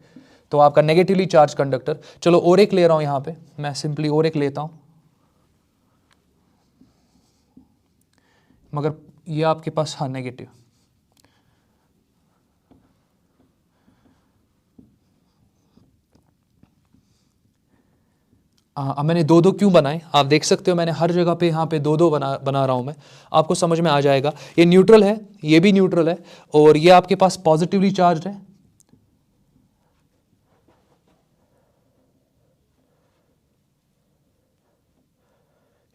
तो आपका नेगेटिवली चार्ज कंडक्टर। चलो और एक ले रहा हूं यहां पे, मैं सिंपली और एक लेता हूं, मगर ये आपके पास, हाँ नेगेटिव। अब मैंने दो दो क्यों बनाए, आप देख सकते हो मैंने हर जगह पे यहाँ पे दो दो बना रहा हूँ मैं, आपको समझ में आ जाएगा। ये न्यूट्रल है, ये भी न्यूट्रल है, और ये आपके पास पॉजिटिवली चार्ज है।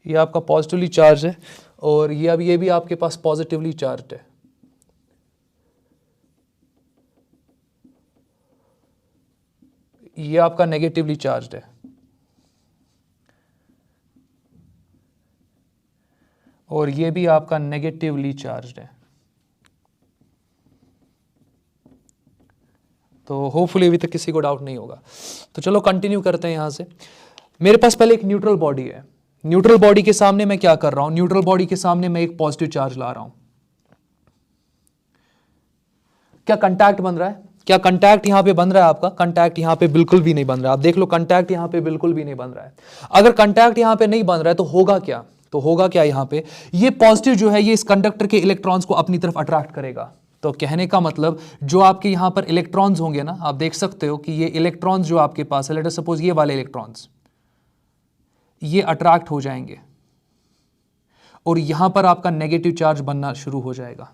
ये आपका पॉजिटिवली चार्ज है, और ये भी आपके पास पॉजिटिवली चार्ज है। ये आपका नेगेटिवली चार्ज है, और ये भी आपका नेगेटिवली चार्ज है। तो होपफुली अभी तक किसी को डाउट नहीं होगा। तो चलो कंटिन्यू करते हैं यहां से। मेरे पास पहले एक न्यूट्रल बॉडी है, न्यूट्रल बॉडी के सामने मैं क्या कर रहा हूं, न्यूट्रल बॉडी के सामने मैं एक पॉजिटिव चार्ज ला रहा हूं। क्या कंटैक्ट बन रहा है, क्या कंटैक्ट यहां पे बन रहा है आपका? कंटैक्ट यहां पे बिल्कुल भी नहीं बन रहा है। आप देख लो, कंटैक्ट यहां पे बिल्कुल भी नहीं बन रहा है। अगर कंटैक्ट यहां पे नहीं बन रहा है तो होगा क्या, तो होगा क्या यहां पे, ये पॉजिटिव जो है ये इस कंडक्टर के इलेक्ट्रॉन्स को अपनी तरफ अट्रैक्ट करेगा। तो कहने का मतलब जो आपके यहां पर इलेक्ट्रॉन्स होंगे ना, आप देख सकते हो कि ये इलेक्ट्रॉन्स जो आपके पास है, लेट अस सपोज ये वाले इलेक्ट्रॉन्स, ये अट्रैक्ट हो जाएंगे, और यहां पर आपका नेगेटिव चार्ज बनना शुरू हो जाएगा।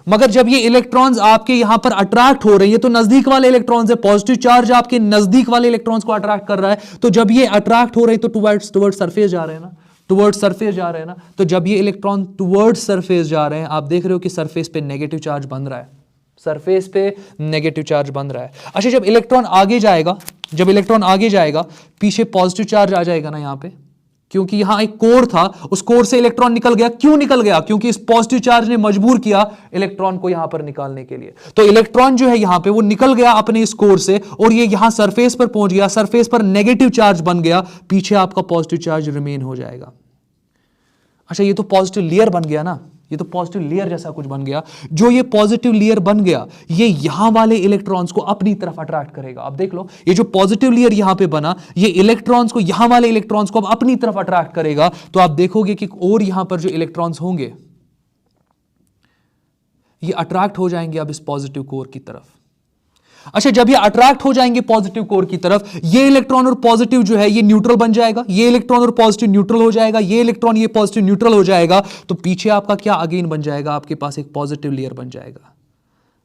मगर जब ये इलेक्ट्रॉन्स आपके यहां पर अट्रैक्ट हो रहे हैं, तो नजदीक वाले इलेक्ट्रॉन्स है, पॉजिटिव चार्ज आपके नजदीक वाले इलेक्ट्रॉन्स को अट्रैक्ट कर रहा है। तो जब ये अट्रैक्ट हो रहे हैं तो टुवर्ड्स सरफेस जा रहे हैं ना, टुवर्ड्स सरफेस जा रहे हैं ना। तो जब ये इलेक्ट्रॉन टुवर्ड्स सरफेस जा रहे हैं, आप देख रहे हो कि सरफेस पे नेगेटिव चार्ज बन रहा है, सरफेस पे नेगेटिव चार्ज बन रहा है। अच्छा, जब इलेक्ट्रॉन आगे जाएगा, जब इलेक्ट्रॉन आगे जाएगा, पीछे पॉजिटिव चार्ज आ जाएगा ना यहां पे, क्योंकि यहां एक कोर था, उस कोर से इलेक्ट्रॉन निकल गया। क्यों निकल गया? क्योंकि इस पॉजिटिव चार्ज ने मजबूर किया इलेक्ट्रॉन को यहां पर निकालने के लिए। तो इलेक्ट्रॉन जो है यहां पे वो निकल गया अपने इस कोर से, और ये यहां सरफेस पर पहुंच गया, सरफेस पर नेगेटिव चार्ज बन गया, पीछे आपका पॉजिटिव चार्ज रिमेन हो जाएगा। अच्छा, ये तो पॉजिटिव लेयर बन गया ना, ये तो पॉजिटिव लेयर जैसा कुछ बन गया। जो ये पॉजिटिव लेयर बन गया, ये यहां वाले इलेक्ट्रॉन्स को अपनी तरफ अट्रैक्ट करेगा। अब देख लो, ये जो पॉजिटिव लेयर यहां पे बना, ये इलेक्ट्रॉन्स को, यहां वाले इलेक्ट्रॉन्स को अब अपनी तरफ अट्रैक्ट करेगा। तो आप देखोगे कि और यहां पर जो इलेक्ट्रॉन्स होंगे, ये अट्रैक्ट हो जाएंगे अब इस पॉजिटिव कोर की तरफ। अच्छा, जब ये अट्रैक्ट हो जाएंगे पॉजिटिव कोर की तरफ, ये इलेक्ट्रॉन और पॉजिटिव जो है ये न्यूट्रल बन जाएगा, ये इलेक्ट्रॉन और पॉजिटिव न्यूट्रल हो जाएगा, ये इलेक्ट्रॉन ये पॉजिटिव न्यूट्रल हो जाएगा, तो पीछे आपका क्या अगेन बन जाएगा, आपके पास एक पॉजिटिव लेयर बन जाएगा,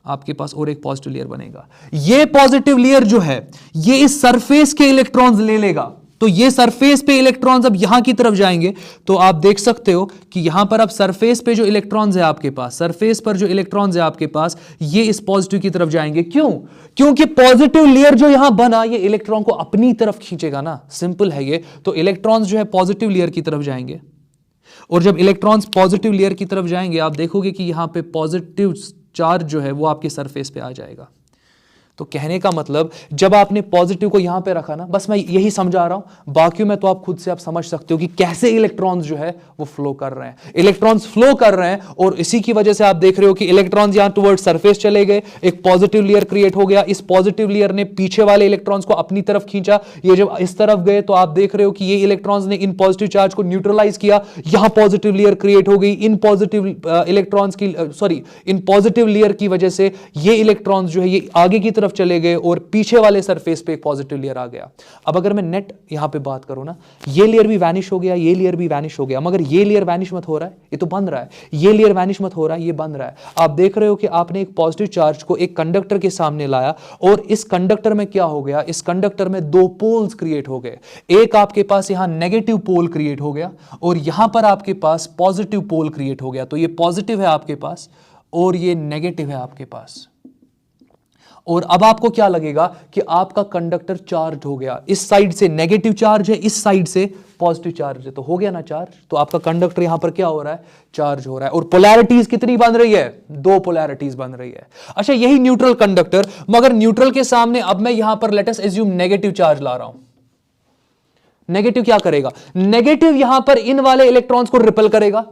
आपके पास और एक पॉजिटिव लेयर बनेगा। ये पॉजिटिव लेयर जो है ये इस सरफेस के इलेक्ट्रॉन्स ले लेगा, तो ये सरफेस पे इलेक्ट्रॉन्स अब यहां की तरफ जाएंगे, तो आप देख सकते हो कि यहां पर अब सरफेस पे जो इलेक्ट्रॉन्स है आपके पास, सरफेस पर जो इलेक्ट्रॉन्स है आपके पास, ये इस पॉजिटिव की तरफ जाएंगे। क्यों? क्योंकि पॉजिटिव लेयर जो यहां बना ये इलेक्ट्रॉन को अपनी तरफ खींचेगा ना, सिंपल है ये। तो इलेक्ट्रॉन्स जो है पॉजिटिव लेयर की तरफ जाएंगे, और जब इलेक्ट्रॉन्स पॉजिटिव लेयर की तरफ जाएंगे आप देखोगे कि यहां पे पॉजिटिव चार्ज जो है वो आपके सरफेस पे आ जाएगा। तो कहने का मतलब जब आपने पॉजिटिव को यहां पे रखा ना, बस मैं यही समझा रहा हूं, बाकी में तो आप खुद से आप समझ सकते हो कि कैसे इलेक्ट्रॉन्स जो है वो फ्लो कर रहे हैं। इलेक्ट्रॉन्स फ्लो कर रहे हैं और इसी की वजह से आप देख रहे हो कि इलेक्ट्रॉन्स यहां टुवर्ड्स सरफेस चले गए, एक पॉजिटिव लेयर क्रिएट हो गया, इस पॉजिटिव लेयर ने पीछे वाले इलेक्ट्रॉन्स को अपनी तरफ खींचा, ये जब इस तरफ गए तो आप देख रहे हो कि ये इलेक्ट्रॉन्स ने इन पॉजिटिव चार्ज को न्यूट्रलाइज किया, यहां पॉजिटिव लेयर क्रिएट हो गई, इन पॉजिटिव इलेक्ट्रॉन्स की इन पॉजिटिव लेयर की वजह से ये इलेक्ट्रॉन्स जो है ये आगे की तरफ चले गए और पीछे वाले सरफेस पे एक पॉजिटिव लेयर आ गया। अब अगर मैं नेट यहां पे बात करूं ना, ये लेयर भी वैनिश हो गया, ये लेयर भी वैनिश हो गया, मगर ये लेयर वैनिश मत हो रहा है, ये तो बन रहा है, ये लेयर वैनिश मत हो रहा है, ये बन रहा है। आप देख रहे हो कि आपने एक पॉजिटिव चार्ज को एक कंडक्टर के सामने लाया और इस कंडक्टर में क्या हो गया, इस कंडक्टर में दो पोल्स क्रिएट हो गए, एक आपके पास यहां नेगेटिव पोल क्रिएट हो गया और यहां पर आपके पास पॉजिटिव पोल क्रिएट हो गया। तो ये पॉजिटिव है आपके पास और ये नेगेटिव है आपके पास, और अब आपको क्या लगेगा कि आपका कंडक्टर चार्ज हो गया, इस साइड से नेगेटिव चार्ज है, इस साइड से पॉजिटिव चार्ज है, तो हो गया ना चार्ज। तो आपका कंडक्टर यहां पर क्या हो रहा है, चार्ज हो रहा है। और पोलैरिटीज कितनी बन रही है, दो पोलैरिटीज बन रही है। अच्छा, यही न्यूट्रल कंडक्टर, मगर न्यूट्रल के सामने अब मैं यहां पर let us assume negative charge ला रहा हूं। नेगेटिव क्या करेगा, नेगेटिव यहां पर इन वाले इलेक्ट्रॉन्स को रिपेल करेगा,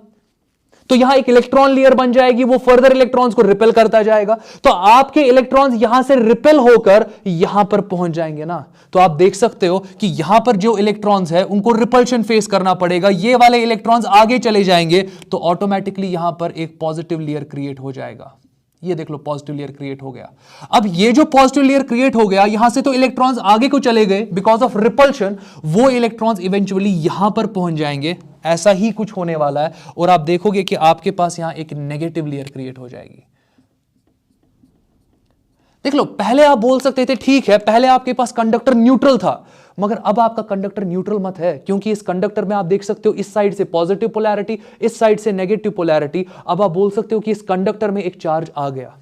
तो यहां एक इलेक्ट्रॉन लेयर बन जाएगी, वो फर्दर इलेक्ट्रॉन्स को रिपेल करता जाएगा, तो आपके इलेक्ट्रॉन्स यहां से रिपेल होकर यहां पर पहुंच जाएंगे ना। तो आप देख सकते हो कि यहां पर जो इलेक्ट्रॉन्स है उनको रिपल्शन फेस करना पड़ेगा, ये वाले इलेक्ट्रॉन्स आगे चले जाएंगे, तो ऑटोमेटिकली यहां पर एक पॉजिटिव लेयर क्रिएट हो जाएगा। ये देख लो, पॉजिटिव लेयर क्रिएट हो गया। अब ये जो पॉजिटिव लेयर क्रिएट हो गया, यहां से तो इलेक्ट्रॉन्स आगे को चले गए बिकॉज ऑफ रिपल्शन, वो इलेक्ट्रॉन्स इवेंचुअली यहां पर पहुंच जाएंगे। ऐसा ही कुछ होने वाला है और आप देखोगे कि आपके पास यहां एक नेगेटिव लेयर क्रिएट हो जाएगी। देख लो, पहले आप बोल सकते थे ठीक है, पहले आपके पास कंडक्टर न्यूट्रल था, मगर अब आपका कंडक्टर न्यूट्रल मत है, क्योंकि इस कंडक्टर में आप देख सकते हो इस साइड से पॉजिटिव पोलैरिटी, इस साइड से नेगेटिव पोलैरिटी। अब आप बोल सकते हो कि इस कंडक्टर में एक चार्ज आ गया,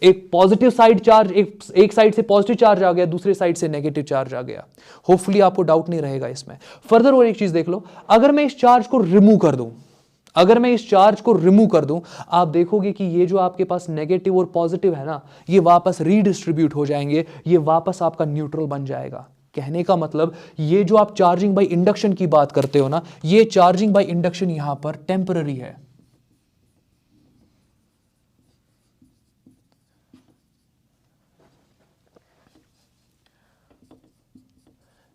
एक पॉजिटिव साइड चार्ज, एक साइड से पॉजिटिव चार्ज आ गया, दूसरे साइड से नेगेटिव चार्ज आ गया। होपफुली आपको डाउट नहीं रहेगा इसमें। फर्दर और एक चीज देख लो, अगर मैं इस चार्ज को रिमूव कर दूं, अगर मैं इस चार्ज को रिमूव कर दूं, आप देखोगे कि ये जो आपके पास नेगेटिव और पॉजिटिव है ना, ये वापस रीडिस्ट्रीब्यूट हो जाएंगे, ये वापस आपका न्यूट्रल बन जाएगा। कहने का मतलब ये जो आप चार्जिंग बाय इंडक्शन की बात करते हो ना, ये चार्जिंग बाय इंडक्शन यहां पर टेम्पररी है।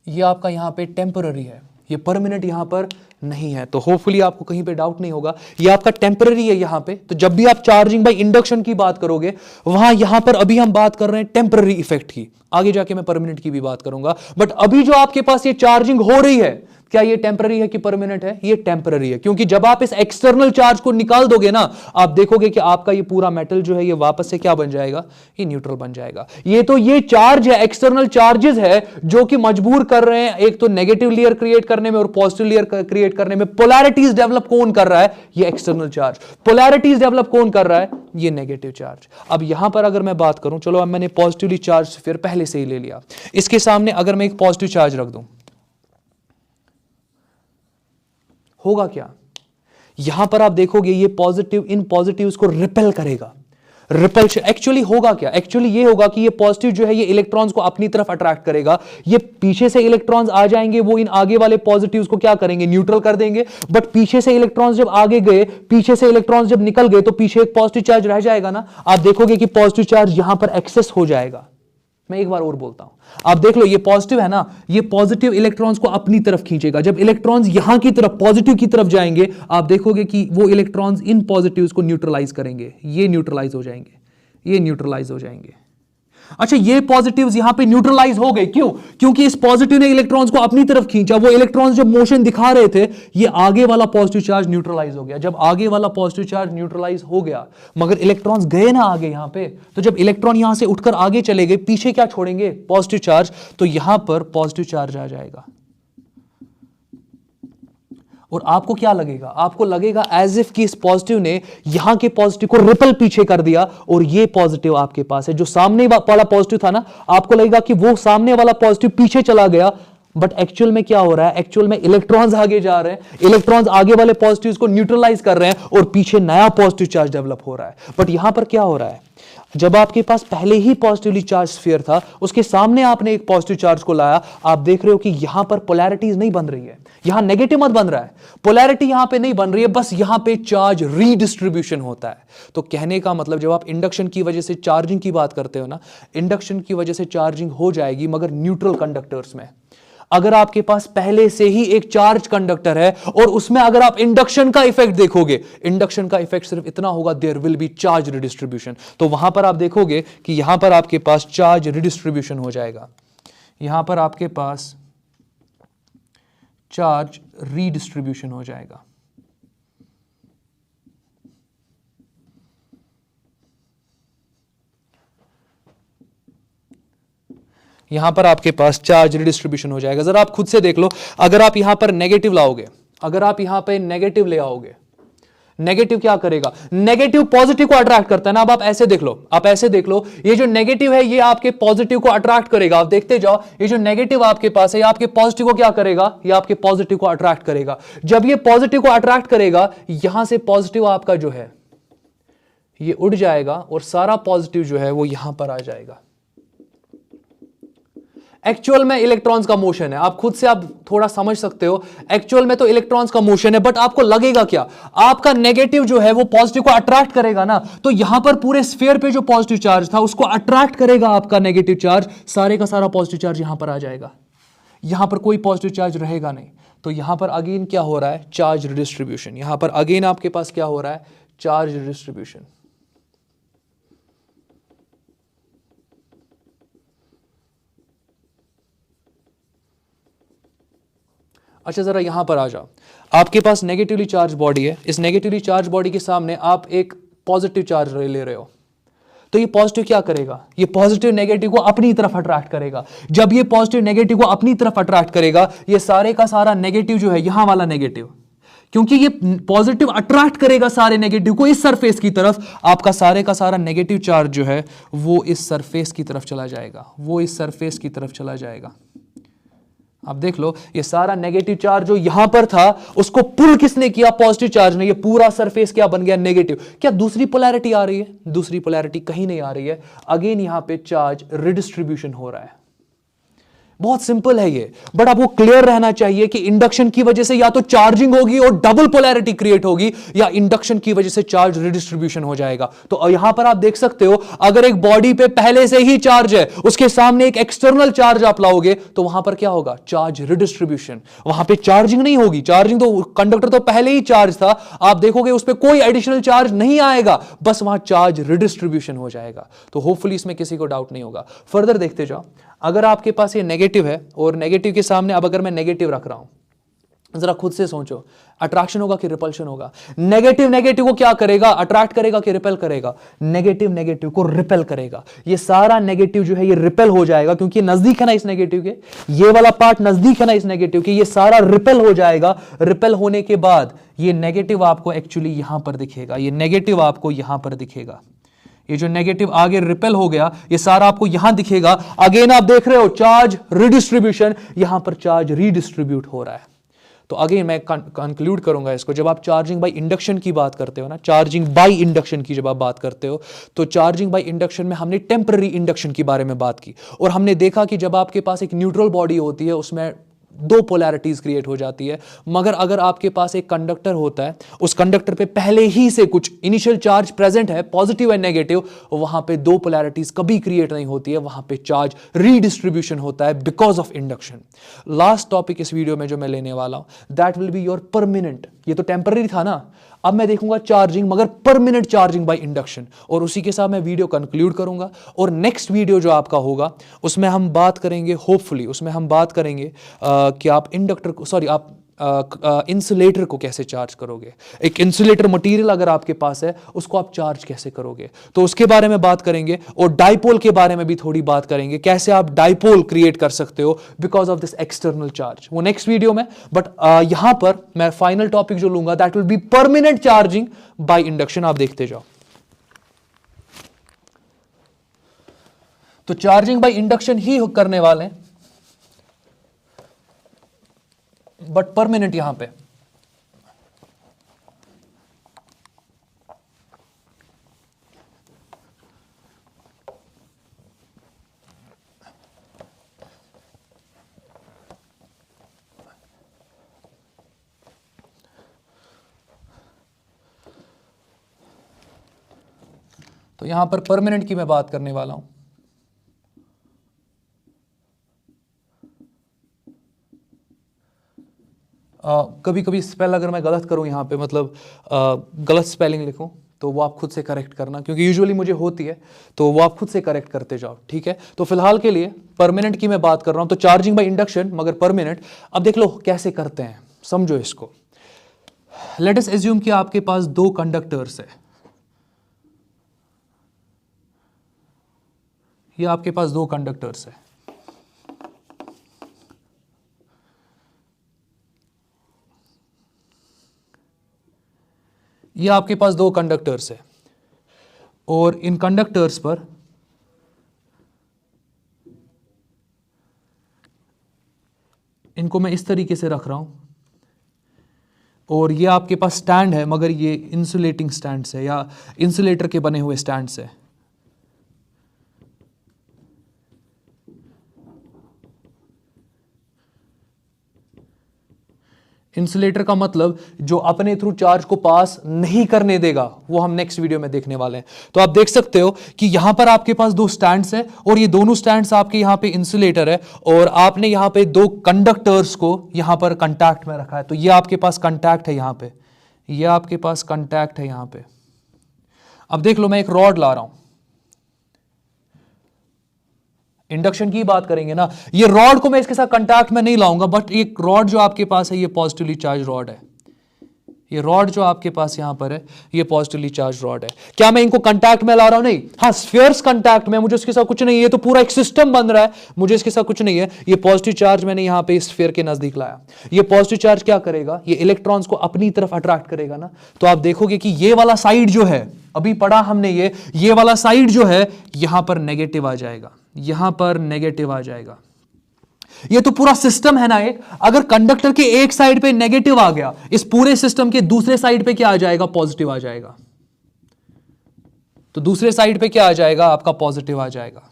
ये आपका यहां पे टेम्पररी है, ये परमानेंट यहां पर नहीं है। तो होपफुली आपको कहीं पे डाउट नहीं होगा, ये आपका टेम्पररी है यहां पे। तो जब भी आप चार्जिंग बाय इंडक्शन की बात करोगे, वहां यहां पर अभी हम बात कर रहे हैं टेम्पररी इफेक्ट की, आगे जाके मैं परमानेंट की भी बात करूंगा। बट अभी जो आपके पास ये चार्जिंग हो रही है, क्या ये टेम्पररी है कि परमानेंट है? ये टेम्पररी है, क्योंकि जब आप इस एक्सटर्नल चार्ज को निकाल दोगे ना, आप देखोगे कि आपका ये पूरा मेटल जो है ये वापस से क्या बन जाएगा, ये न्यूट्रल बन जाएगा। ये तो ये चार्ज है, एक्सटर्नल चार्जेस है जो कि मजबूर कर रहे हैं एक तो नेगेटिव लेयर क्रिएट करने में और पॉजिटिव लेयर क्रिएट करने में। पोलैरिटीज डेवलप कौन कर रहा है? ये एक्सटर्नल चार्ज। पोलैरिटीज डेवलप कौन कर रहा है? ये नेगेटिव चार्ज। अब यहां पर अगर मैं बात करूं, चलो अब मैंने पॉजिटिवली चार्ज फिर पहले से ही ले लिया, इसके सामने अगर मैं एक पॉजिटिव चार्ज रख दूं, होगा क्या? यहां पर आप देखोगे ये पॉजिटिव इन पॉजिटिव्स को रिपेल करेगा। रिपल्शन एक्चुअली होगा क्या? एक्चुअली ये होगा कि ये पॉजिटिव जो है ये इलेक्ट्रॉन्स को अपनी तरफ अट्रैक्ट करेगा, ये पीछे से इलेक्ट्रॉन्स आ जाएंगे, वो इन आगे वाले पॉजिटिव्स को क्या करेंगे, न्यूट्रल कर देंगे। बट पीछे से इलेक्ट्रॉन्स जब आगे गए, पीछे से इलेक्ट्रॉन्स जब निकल गए, तो पीछे एक पॉजिटिव चार्ज रह जाएगा ना। आप देखोगे कि पॉजिटिव चार्ज यहां पर एक्सेस हो जाएगा। मैं एक बार और बोलता हूं, आप देख लो, ये पॉजिटिव है ना, ये पॉजिटिव इलेक्ट्रॉन्स को अपनी तरफ खींचेगा। जब इलेक्ट्रॉन्स यहां की तरफ पॉजिटिव की तरफ जाएंगे, आप देखोगे कि वो इलेक्ट्रॉन्स इन पॉजिटिव्स को न्यूट्रलाइज करेंगे, ये न्यूट्रलाइज हो जाएंगे, ये न्यूट्रलाइज हो जाएंगे। अच्छा, ये पॉजिटिव्स यहां पे न्यूट्रलाइज हो गए, क्यों? क्योंकि इस पॉजिटिव ने इलेक्ट्रॉन्स को अपनी तरफ खींचा, वो इलेक्ट्रॉन्स जब मोशन दिखा रहे थे, ये आगे वाला पॉजिटिव चार्ज न्यूट्रलाइज हो गया। जब आगे वाला पॉजिटिव चार्ज न्यूट्रलाइज हो गया, मगर इलेक्ट्रॉन्स गए ना आगे यहां पे, तो जब इलेक्ट्रॉन यहां से उठकर आगे चले गए, पीछे क्या छोड़ेंगे? Positive charge. तो यहां पर पॉजिटिव चार्ज आ जाएगा, और आपको क्या लगेगा? आपको लगेगा एज इफ कि इस पॉजिटिव ने यहां के पॉजिटिव को रिपल पीछे कर दिया, और ये पॉजिटिव आपके पास है, जो सामने वाला पॉजिटिव था ना, आपको लगेगा कि वो सामने वाला पॉजिटिव पीछे चला गया, बट एक्चुअल में क्या हो रहा है? एक्चुअल में इलेक्ट्रॉन्स आगे जा रहे हैं, इलेक्ट्रॉन्स आगे वाले पॉजिटिव्स को न्यूट्रलाइज कर रहे हैं, और पीछे नया पॉजिटिव चार्ज डेवलप हो रहा है। बट यहां पर क्या हो रहा है? जब आपके पास पहले ही पॉजिटिवली चार्ज स्फीयर था, उसके सामने आपने एक पॉजिटिव चार्ज को लाया, आप देख रहे हो कि यहां पर पोलैरिटीज नहीं बन रही है, यहां नेगेटिव मत बन रहा है, पोलैरिटी यहां पे नहीं बन रही है, बस यहां पे चार्ज रीडिस्ट्रीब्यूशन होता है। तो कहने का मतलब, जब आप इंडक्शन की वजह से चार्जिंग की बात करते हो ना, इंडक्शन की वजह से चार्जिंग हो जाएगी, मगर न्यूट्रल कंडक्टर्स में। अगर आपके पास पहले से ही एक चार्ज कंडक्टर है और उसमें अगर आप इंडक्शन का इफेक्ट देखोगे, इंडक्शन का इफेक्ट सिर्फ इतना होगा, there will be charge redistribution. तो वहां पर आप देखोगे कि यहां पर आपके पास चार्ज रिडिस्ट्रीब्यूशन हो जाएगा, यहां पर आपके पास चार्ज रीडिस्ट्रीब्यूशन हो जाएगा। यहां पर आपके पास चार्ज रिडिस्ट्रीब्यूशन हो जाएगा। जरा आप खुद से देख लो, अगर आप यहां पर नेगेटिव लाओगे, अगर आप यहां पे नेगेटिव ले आओगे, नेगेटिव क्या करेगा? नेगेटिव पॉजिटिव को अट्रैक्ट करता है ना। अब आप ऐसे देख लो, आप ऐसे देख लो, ये जो नेगेटिव है ये आपके पॉजिटिव को अट्रैक्ट करेगा। आप देखते जाओ, ये जो नेगेटिव आपके पास है, ये आपके पॉजिटिव को क्या करेगा? ये आपके पॉजिटिव को अट्रैक्ट करेगा। जब ये पॉजिटिव को अट्रैक्ट करेगा, यहां से पॉजिटिव आपका जो है ये उड़ जाएगा, और सारा पॉजिटिव जो है वो यहां पर आ जाएगा। एक्चुअल में इलेक्ट्रॉन्स का मोशन है, आप खुद से आप थोड़ा समझ सकते हो, एक्चुअल में तो इलेक्ट्रॉन्स का मोशन है, बट आपको लगेगा क्या? आपका नेगेटिव जो है वो पॉजिटिव को अट्रैक्ट करेगा ना, तो यहां पर पूरे स्फीयर पे जो पॉजिटिव चार्ज था उसको अट्रैक्ट करेगा आपका नेगेटिव चार्ज, सारे का सारा पॉजिटिव चार्ज यहां पर आ जाएगा, यहां पर कोई पॉजिटिव चार्ज रहेगा नहीं। तो यहां पर अगेन क्या हो रहा है? Charge redistribution. यहां पर अगेन आपके पास क्या हो रहा है? Charge redistribution. अच्छा, जरा यहां पर आ जाओ, आपके पास नेगेटिवली चार्ज बॉडी है, इस नेगेटिवली चार्ज बॉडी के सामने आप एक पॉजिटिव चार्ज ले रहे हो, तो ये पॉजिटिव क्या करेगा? ये पॉजिटिव नेगेटिव को अपनी तरफ अट्रैक्ट करेगा। जब ये पॉजिटिव नेगेटिव को अपनी तरफ अट्रैक्ट करेगा, ये सारे का सारा नेगेटिव जो है, यहां वाला नेगेटिव, क्योंकि ये पॉजिटिव अट्रैक्ट करेगा सारे नेगेटिव को इस सरफेस की तरफ, आपका सारे का सारा नेगेटिव चार्ज जो है वो इस सरफेस की तरफ चला जाएगा, वो इस सरफेस की तरफ चला जाएगा। आप देख लो, ये सारा नेगेटिव चार्ज जो यहां पर था उसको पुल किसने किया? पॉजिटिव चार्ज ने। ये पूरा सरफेस क्या बन गया? नेगेटिव। क्या दूसरी पोलैरिटी आ रही है? दूसरी पोलैरिटी कहीं नहीं आ रही है। अगेन यहां पे चार्ज रिडिस्ट्रीब्यूशन हो रहा है। बहुत सिंपल है ये, बट आपको क्लियर रहना चाहिए कि इंडक्शन की वजह से या तो चार्जिंग होगी और डबल पोलैरिटी क्रिएट होगी, या इंडक्शन की वजह से चार्ज रिडिस्ट्रीब्यूशन हो जाएगा। तो यहां पर आप देख सकते हो, अगर एक बॉडी पे पहले से ही चार्ज है, उसके सामने एक एक्सटर्नल चार्ज आप लाओगे, तो वहां पर क्या होगा? Charge redistribution. वहां पे चार्जिंग नहीं होगी, चार्जिंग तो कंडक्टर तो पहले ही चार्ज था, आप देखोगे उस पर कोई एडिशनल चार्ज नहीं आएगा, बस वहां चार्ज रिडिस्ट्रीब्यूशन हो जाएगा। तो होपफुली इसमें किसी को डाउट नहीं होगा। फर्दर देखते जाओ, अगर आपके पास ये नेगेटिव है और नेगेटिव के सामने अब अगर मैं नेगेटिव रख रहा हूं, जरा खुद से सोचो, अट्रैक्शन होगा कि रिपल्शन होगा? नेगेटिव नेगेटिव को क्या करेगा? अट्रैक्ट करेगा कि रिपेल करेगा? नेगेटिव नेगेटिव को रिपेल करेगा। ये सारा नेगेटिव जो है ये रिपेल हो जाएगा, क्योंकि नजदीक है ना इस नेगेटिव के, ये वाला पार्ट नजदीक है ना इस नेगेटिव के, ये सारा रिपेल हो जाएगा। रिपेल होने के बाद ये नेगेटिव आपको एक्चुअली यहां पर दिखेगा, ये नेगेटिव आपको यहां पर दिखेगा। ये जो नेगेटिव आगे रिपेल हो गया, ये सारा आपको यहां दिखेगा। अगेन आप देख रहे हो चार्ज रिडिस्ट्रीब्यूशन, यहां पर चार्ज रीडिस्ट्रीब्यूट हो रहा है। तो अगेन मैं कंक्लूड करूंगा इसको, जब आप चार्जिंग बाय इंडक्शन की बात करते हो ना, चार्जिंग बाय इंडक्शन की जब आप बात करते हो, तो चार्जिंग बाय इंडक्शन में हमने टेम्पररी इंडक्शन के बारे में बात की, और हमने देखा कि जब आपके पास एक न्यूट्रल बॉडी होती है उसमें दो पोलैरिटीज क्रिएट हो जाती है। मगर अगर आपके पास एक कंडक्टर होता है, उस कंडक्टर पे पहले ही से कुछ इनिशियल चार्ज प्रेजेंट है, पॉजिटिव एंड नेगेटिव, वहां पे दो पोलैरिटीज कभी क्रिएट नहीं होती है, वहां पे चार्ज रीडिस्ट्रीब्यूशन होता है because of induction. Last topic इस वीडियो में जो मैं लेने वाला हूं, that will be your permanent ये तो टेम्पररी था ना। अब मैं देखूंगा चार्जिंग मगर परमानेंट चार्जिंग बाय इंडक्शन, और उसी के साथ मैं वीडियो कंक्लूड करूंगा। और नेक्स्ट वीडियो जो आपका होगा उसमें हम बात करेंगे, होपफुली उसमें हम बात करेंगे कि आप इंडक्टर को, सॉरी, आप इंसुलेटर को कैसे चार्ज करोगे। एक इंसुलेटर मटेरियल अगर आपके पास है उसको आप चार्ज कैसे करोगे, तो उसके बारे में बात करेंगे। और डाइपोल के बारे में भी थोड़ी बात करेंगे, कैसे आप डाइपोल क्रिएट कर सकते हो because of this external charge, वो नेक्स्ट वीडियो में। बट यहां पर मैं फाइनल टॉपिक जो लूंगा that will be permanent charging by induction. आप देखते जाओ। तो चार्जिंग बाय इंडक्शन ही करने वाले हैं, बट परमानेंट यहां पे। तो यहां पर परमानेंट की मैं बात करने वाला हूं। कभी कभी स्पेल अगर मैं गलत करूं यहां पे, मतलब गलत स्पेलिंग लिखूं, तो वो आप खुद से करेक्ट करना, क्योंकि यूजुअली मुझे होती है, तो वो आप खुद से करेक्ट करते जाओ, ठीक है। तो फिलहाल के लिए परमानेंट की मैं बात कर रहा हूं। तो चार्जिंग बाय इंडक्शन मगर परमानेंट। अब देख लो कैसे करते हैं, समझो इसको। लेट अस एज्यूम कि आपके पास दो कंडक्टर्स है। ये आपके पास दो कंडक्टर्स है। ये आपके पास दो कंडक्टर्स है, और इन कंडक्टर्स पर इनको मैं इस तरीके से रख रहा हूं, और ये आपके पास स्टैंड है, मगर ये इंसुलेटिंग स्टैंड्स है या इंसुलेटर के बने हुए स्टैंड्स है। इंसुलेटर का मतलब जो अपने थ्रू चार्ज को पास नहीं करने देगा, वो हम नेक्स्ट वीडियो में देखने वाले हैं। तो आप देख सकते हो कि यहां पर आपके पास दो स्टैंड्स है, और ये दोनों स्टैंड्स आपके यहां पे इंसुलेटर है, और आपने यहां पे दो कंडक्टर्स को यहां पर कांटेक्ट में रखा है। तो ये आपके पास कांटेक्ट है यहां पे, ये आपके पास कांटेक्ट है यहां पे। अब देख लो, मैं एक रॉड ला रहा हूं, इंडक्शन की बात करेंगे ना, ये रॉड को मैं इसके साथ कांटेक्ट में नहीं लाऊंगा, बट एक रॉड जो आपके पास है ये पॉजिटिवली चार्ज रॉड है। ये रॉड जो आपके पास यहां पर है ये पॉजिटिवली चार्ज रॉड है। क्या मैं इनको कांटेक्ट में ला रहा हूं? नहीं। हाँ, स्फीयर्स कांटेक्ट में, मुझे इसके साथ कुछ नहीं है, ये तो पूरा एक सिस्टम बन रहा है, मुझे इसके साथ कुछ नहीं है। ये पॉजिटिव चार्ज मैंने यहां पे स्फीयर के नजदीक लाया। ये पॉजिटिव चार्ज क्या करेगा, ये इलेक्ट्रॉन्स को अपनी तरफ अट्रैक्ट करेगा ना। तो आप देखोगे कि ये वाला साइड जो है, अभी पढ़ा हमने ये वाला साइड जो है यहां पर नेगेटिव आ जाएगा, यहां पर नेगेटिव आ जाएगा। ये तो पूरा सिस्टम है ना एक। अगर कंडक्टर के एक साइड पे नेगेटिव आ गया, इस पूरे सिस्टम के दूसरे साइड पे क्या आ जाएगा? पॉजिटिव आ जाएगा। तो दूसरे साइड पे क्या आ जाएगा? आपका पॉजिटिव आ जाएगा।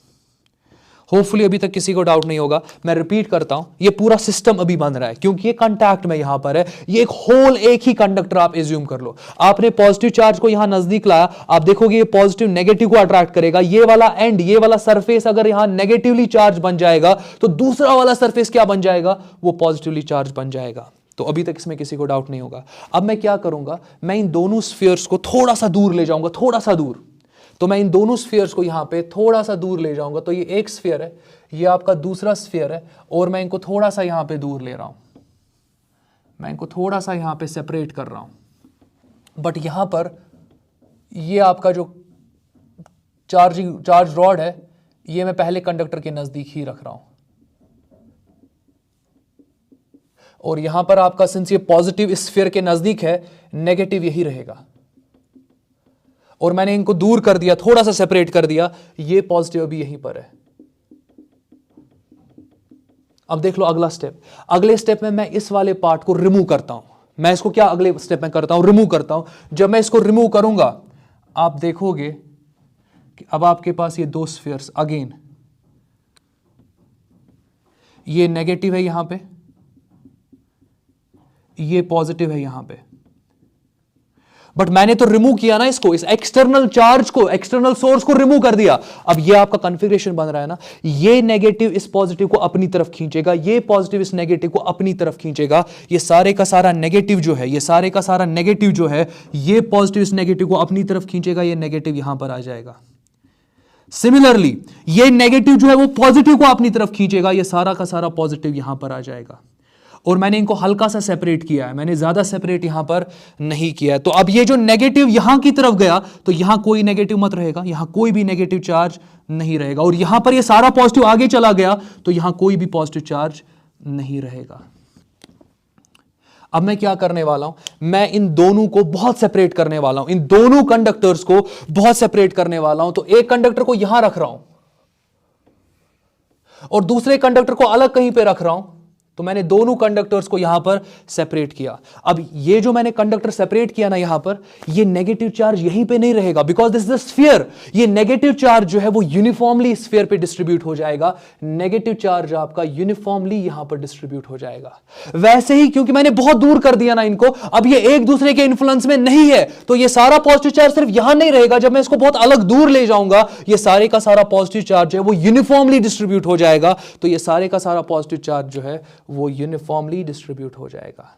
होपफुली अभी तक किसी को डाउट नहीं होगा। मैं रिपीट करता हूं, ये पूरा सिस्टम अभी बन रहा है, क्योंकि ये कांटेक्ट में यहां पर है। ये एक होल, एक ही कंडक्टर आप एज्यूम कर लो। आपने पॉजिटिव चार्ज को यहां नजदीक लाया, आप देखोगे ये पॉजिटिव नेगेटिव को अट्रैक्ट करेगा। ये वाला एंड, ये वाला सरफेस अगर यहां नेगेटिवली चार्ज बन जाएगा, तो दूसरा वाला सरफेस क्या बन जाएगा? वो पॉजिटिवली चार्ज बन जाएगा। तो अभी तक इसमें किसी को डाउट नहीं होगा। अब मैं क्या करूंगा, मैं इन दोनों स्फीयर्स को थोड़ा सा दूर ले जाऊंगा, थोड़ा सा दूर। तो मैं इन दोनों स्फीयर्स को यहां पे थोड़ा सा दूर ले जाऊंगा। तो ये एक स्फीयर है, ये आपका दूसरा स्फीयर है, और मैं इनको थोड़ा सा यहां पे दूर ले रहा हूं, मैं इनको थोड़ा सा यहां पे सेपरेट कर रहा हूं। बट यहां पर ये आपका जो चार्ज रॉड है, ये मैं पहले कंडक्टर के नजदीक ही रख रहा हूं, और यहां पर आपका सिंस ये पॉजिटिव स्फीयर के नजदीक है, नेगेटिव यही रहेगा। और मैंने इनको दूर कर दिया, थोड़ा सा सेपरेट कर दिया, ये पॉजिटिव भी यहीं पर है। अब देख लो अगला स्टेप। अगले स्टेप में मैं इस वाले पार्ट को रिमूव करता हूं। मैं इसको क्या अगले स्टेप में करता हूं? रिमूव करता हूं। जब मैं इसको रिमूव करूंगा, आप देखोगे कि अब आपके पास ये दो स्फीयर्स, अगेन ये नेगेटिव है यहां पे, ये पॉजिटिव है यहां पे। बट मैंने तो रिमूव किया ना इसको, इस एक्सटर्नल चार्ज को, एक्सटर्नल सोर्स को रिमूव कर दिया। अब ये आपका कॉन्फ़िगरेशन बन रहा है ना, ये नेगेटिव इस पॉजिटिव को अपनी तरफ खींचेगा, ये पॉजिटिव इस नेगेटिव को अपनी तरफ खींचेगा। ये सारे का सारा नेगेटिव जो है, ये सारे का सारा नेगेटिव जो है, ये पॉजिटिव इस नेगेटिव को अपनी तरफ खींचेगा, ये नेगेटिव यहां पर आ जाएगा। सिमिलरली ये नेगेटिव जो है वो पॉजिटिव को अपनी तरफ खींचेगा, ये सारा का सारा पॉजिटिव यहां पर आ जाएगा। और मैंने इनको हल्का सा सेपरेट किया है, मैंने ज्यादा सेपरेट यहां पर नहीं किया है। तो अब ये जो नेगेटिव यहां की तरफ गया, तो यहां कोई नेगेटिव मत रहेगा, यहां कोई भी नेगेटिव चार्ज नहीं रहेगा। और यहां पर ये सारा पॉजिटिव आगे चला गया, तो यहां कोई भी पॉजिटिव चार्ज नहीं रहेगा। अब मैं क्या करने वाला हूं, मैं इन दोनों को बहुत सेपरेट करने वाला हूं, इन दोनों कंडक्टर्स को बहुत सेपरेट करने वाला हूं। तो एक कंडक्टर को यहां रख रहा हूं और दूसरे कंडक्टर को अलग कहीं पे रख रहा हूं। तो मैंने दोनों कंडक्टर्स को यहां पर सेपरेट किया। अब ये जो मैंने कंडक्टर सेपरेट किया ना यहां पर, ये नेगेटिव चार्ज यहीं पे नहीं रहेगा, because this is a sphere. ये नेगेटिव चार्ज जो है वो यूनिफॉर्मली स्फीयर पे डिस्ट्रीब्यूट हो जाएगा। नेगेटिव चार्ज आपका यूनिफॉर्मली यहां पर डिस्ट्रीब्यूट हो जाएगा। वैसे ही क्योंकि मैंने बहुत दूर कर दिया ना इनको, अब ये एक दूसरे के इन्फ्लुएंस में नहीं है, तो ये सारा पॉजिटिव चार्ज सिर्फ यहां नहीं रहेगा। जब मैं इसको बहुत अलग दूर ले जाऊंगा, ये सारे का सारा पॉजिटिव चार्ज है वो यूनिफॉर्मली डिस्ट्रीब्यूट हो जाएगा। तो ये सारे का सारा पॉजिटिव चार्ज जो है वो यूनिफॉर्मली डिस्ट्रीब्यूट हो जाएगा।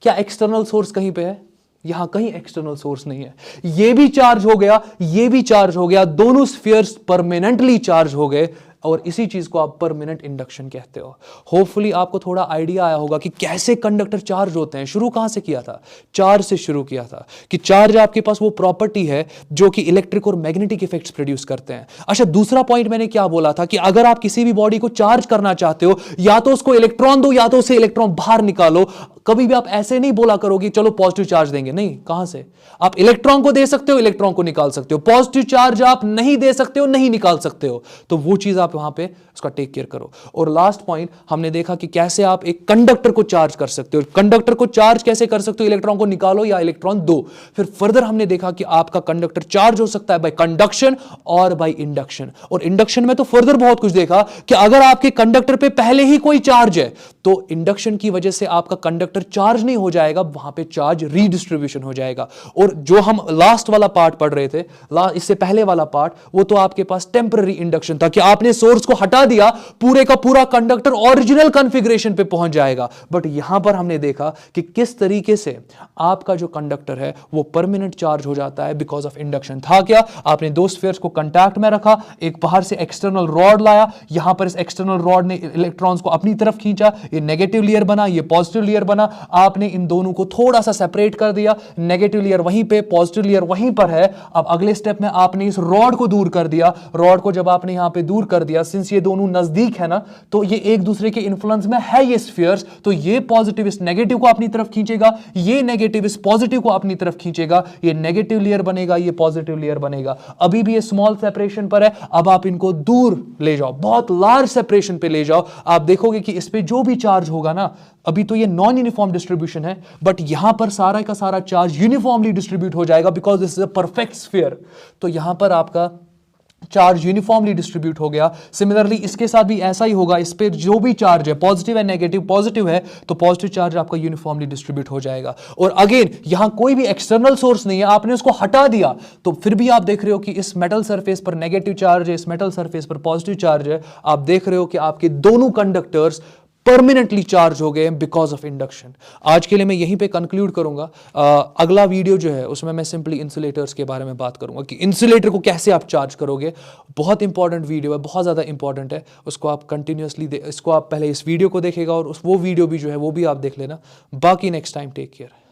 क्या एक्सटर्नल सोर्स कहीं पे है? यहां कहीं एक्सटर्नल सोर्स नहीं है। ये भी चार्ज हो गया, ये भी चार्ज हो गया, दोनों स्फीयर्स परमानेंटली चार्ज हो गए, और इसी चीज को आप परमानेंट इंडक्शन कहते हो। होपफुली आपको थोड़ा आइडिया आया होगा कि कैसे कंडक्टर चार्ज होते हैं। शुरू कहां से किया था? चार्ज से शुरू किया था कि चार्ज आपके पास वो प्रॉपर्टी है जो कि इलेक्ट्रिक और मैग्नेटिक इफेक्ट्स प्रोड्यूस करते हैं। अच्छा, दूसरा पॉइंट मैंने क्या बोला था कि अगर आप किसी भी बॉडी को चार्ज करना चाहते हो, या तो उसको इलेक्ट्रॉन दो या तो उसे इलेक्ट्रॉन बाहर निकालो। कभी भी आप ऐसे नहीं बोला करोगे चलो पॉजिटिव चार्ज देंगे, नहीं। कहां से? आप इलेक्ट्रॉन को दे सकते हो, इलेक्ट्रॉन को निकाल सकते हो। पॉजिटिव चार्ज आप नहीं दे सकते हो, नहीं निकाल सकते हो। तो वो चीज आप वहां पे उसका टेक केयर करो। और लास्ट पॉइंट हमने देखा कि कैसे आप एक कंडक्टर को चार्ज कर सकते हो। कंडक्टर को चार्ज कैसे कर सकते हो? इलेक्ट्रॉन को निकालो या इलेक्ट्रॉन दो। फिर फर्दर हमने देखा कि आपका कंडक्टर चार्ज हो सकता है बाय कंडक्शन और बाय इंडक्शन। और इंडक्शन में तो फर्दर बहुत कुछ देखा कि अगर आपके कंडक्टर पे पहले ही कोई चार्ज है, तो इंडक्शन की वजह से आपका कंडक्टर चार्ज नहीं हो जाएगा, वहां पे चार्ज रीडिस्ट्रीब्यूशन हो जाएगा। और जो हम लास्ट वाला पार्ट पढ़ रहे थे, इससे पहले वाला पार्ट, वो तो आपके पास टेम्पररी इंडक्शन था कि आपने सोर्स को हटा दिया, पूरे का पूरा कंडक्टर ओरिजिनल कॉन्फ़िगरेशन पे पहुंच जाएगा। बट यहां पर हमने देखा कि किस तरीके से आपका जो कंडक्टर है वो परमानेंट चार्ज हो जाता है बिकॉज ऑफ इंडक्शन। था क्या? आपने दो स्फीयर्स को कांटेक्ट में रखा, एक बाहर से एक्सटर्नल रॉड लाया, यहां पर इस एक्सटर्नल रॉड ने इलेक्ट्रॉन्स को अपनी तरफ खींचा, ये नेगेटिव लेयर बना, ये पॉजिटिव लेयर बना। आपने इन दोनों को थोड़ा सा सेपरेट कर दिया, नेगेटिव लेयर वहीं पे, पॉजिटिव लेयर वहीं पर है। अब अगले स्टेप में आपने इस रॉड को दूर कर दिया। रॉड को जब आपने यहां पे दूर कर दिया, सिंस ये दोनों नजदीक है ना, तो ये एक दूसरे के इन्फ्लुएंस में है ये स्फीयर्स, तो ये पॉजिटिव इस नेगेटिव को अपनी तरफ खींचेगा, ये नेगेटिव इस पॉजिटिव को अपनी तरफ खींचेगा, ये नेगेटिव लेयर बनेगा, ये पॉजिटिव लेयर बनेगा। अभी भी ये स्मॉल सेपरेशन पर है, अब आप इनको दूर ले जाओ, बहुत लार्ज सेपरेशन पे ले जाओ। आप देखोगे कि इस पे जो भी चार्ज होगा ना, अभी तो ये नॉन यूनिफॉर्म डिस्ट्रीब्यूशन है, बट यहां पर सारा का सारा चार्ज यूनिफॉर्मली डिस्ट्रीब्यूट हो जाएगा because this is a perfect sphere. तो यहां पर आपका चार्ज यूनिफॉर्मली डिस्ट्रीब्यूट हो गया। सिमिलरली इसके साथ भी ऐसा ही होगा, इस पे जो भी चार्ज है, पॉजिटिव है, नेगेटिव, पॉजिटिव है, तो पॉजिटिव चार्ज आपका यूनिफॉर्मली डिस्ट्रीब्यूट हो जाएगा। और अगेन यहां कोई भी एक्सटर्नल सोर्स नहीं है, आपने उसको हटा दिया, तो फिर भी आप देख रहे हो कि इस मेटल सरफेस पर नेगेटिव चार्ज है, इस मेटल सरफेस पर पॉजिटिव चार्ज है। आप देख रहे हो कि आपके दोनों कंडक्टर्स परमानेंटली चार्ज हो गए बिकॉज ऑफ इंडक्शन। आज के लिए मैं यहीं पे कंक्लूड करूंगा। अगला वीडियो जो है उसमें मैं सिंपली इंसुलेटर्स के बारे में बात करूंगा कि इंसुलेटर को कैसे आप चार्ज करोगे। बहुत इंपॉर्टेंट वीडियो है, बहुत ज़्यादा इंपॉर्टेंट है, उसको आप कंटिन्यूसली इसको आप पहले इस वीडियो को देखेगा और वो वीडियो भी जो है वो भी आप देख लेना। बाकी नेक्स्ट टाइम टेक केयर।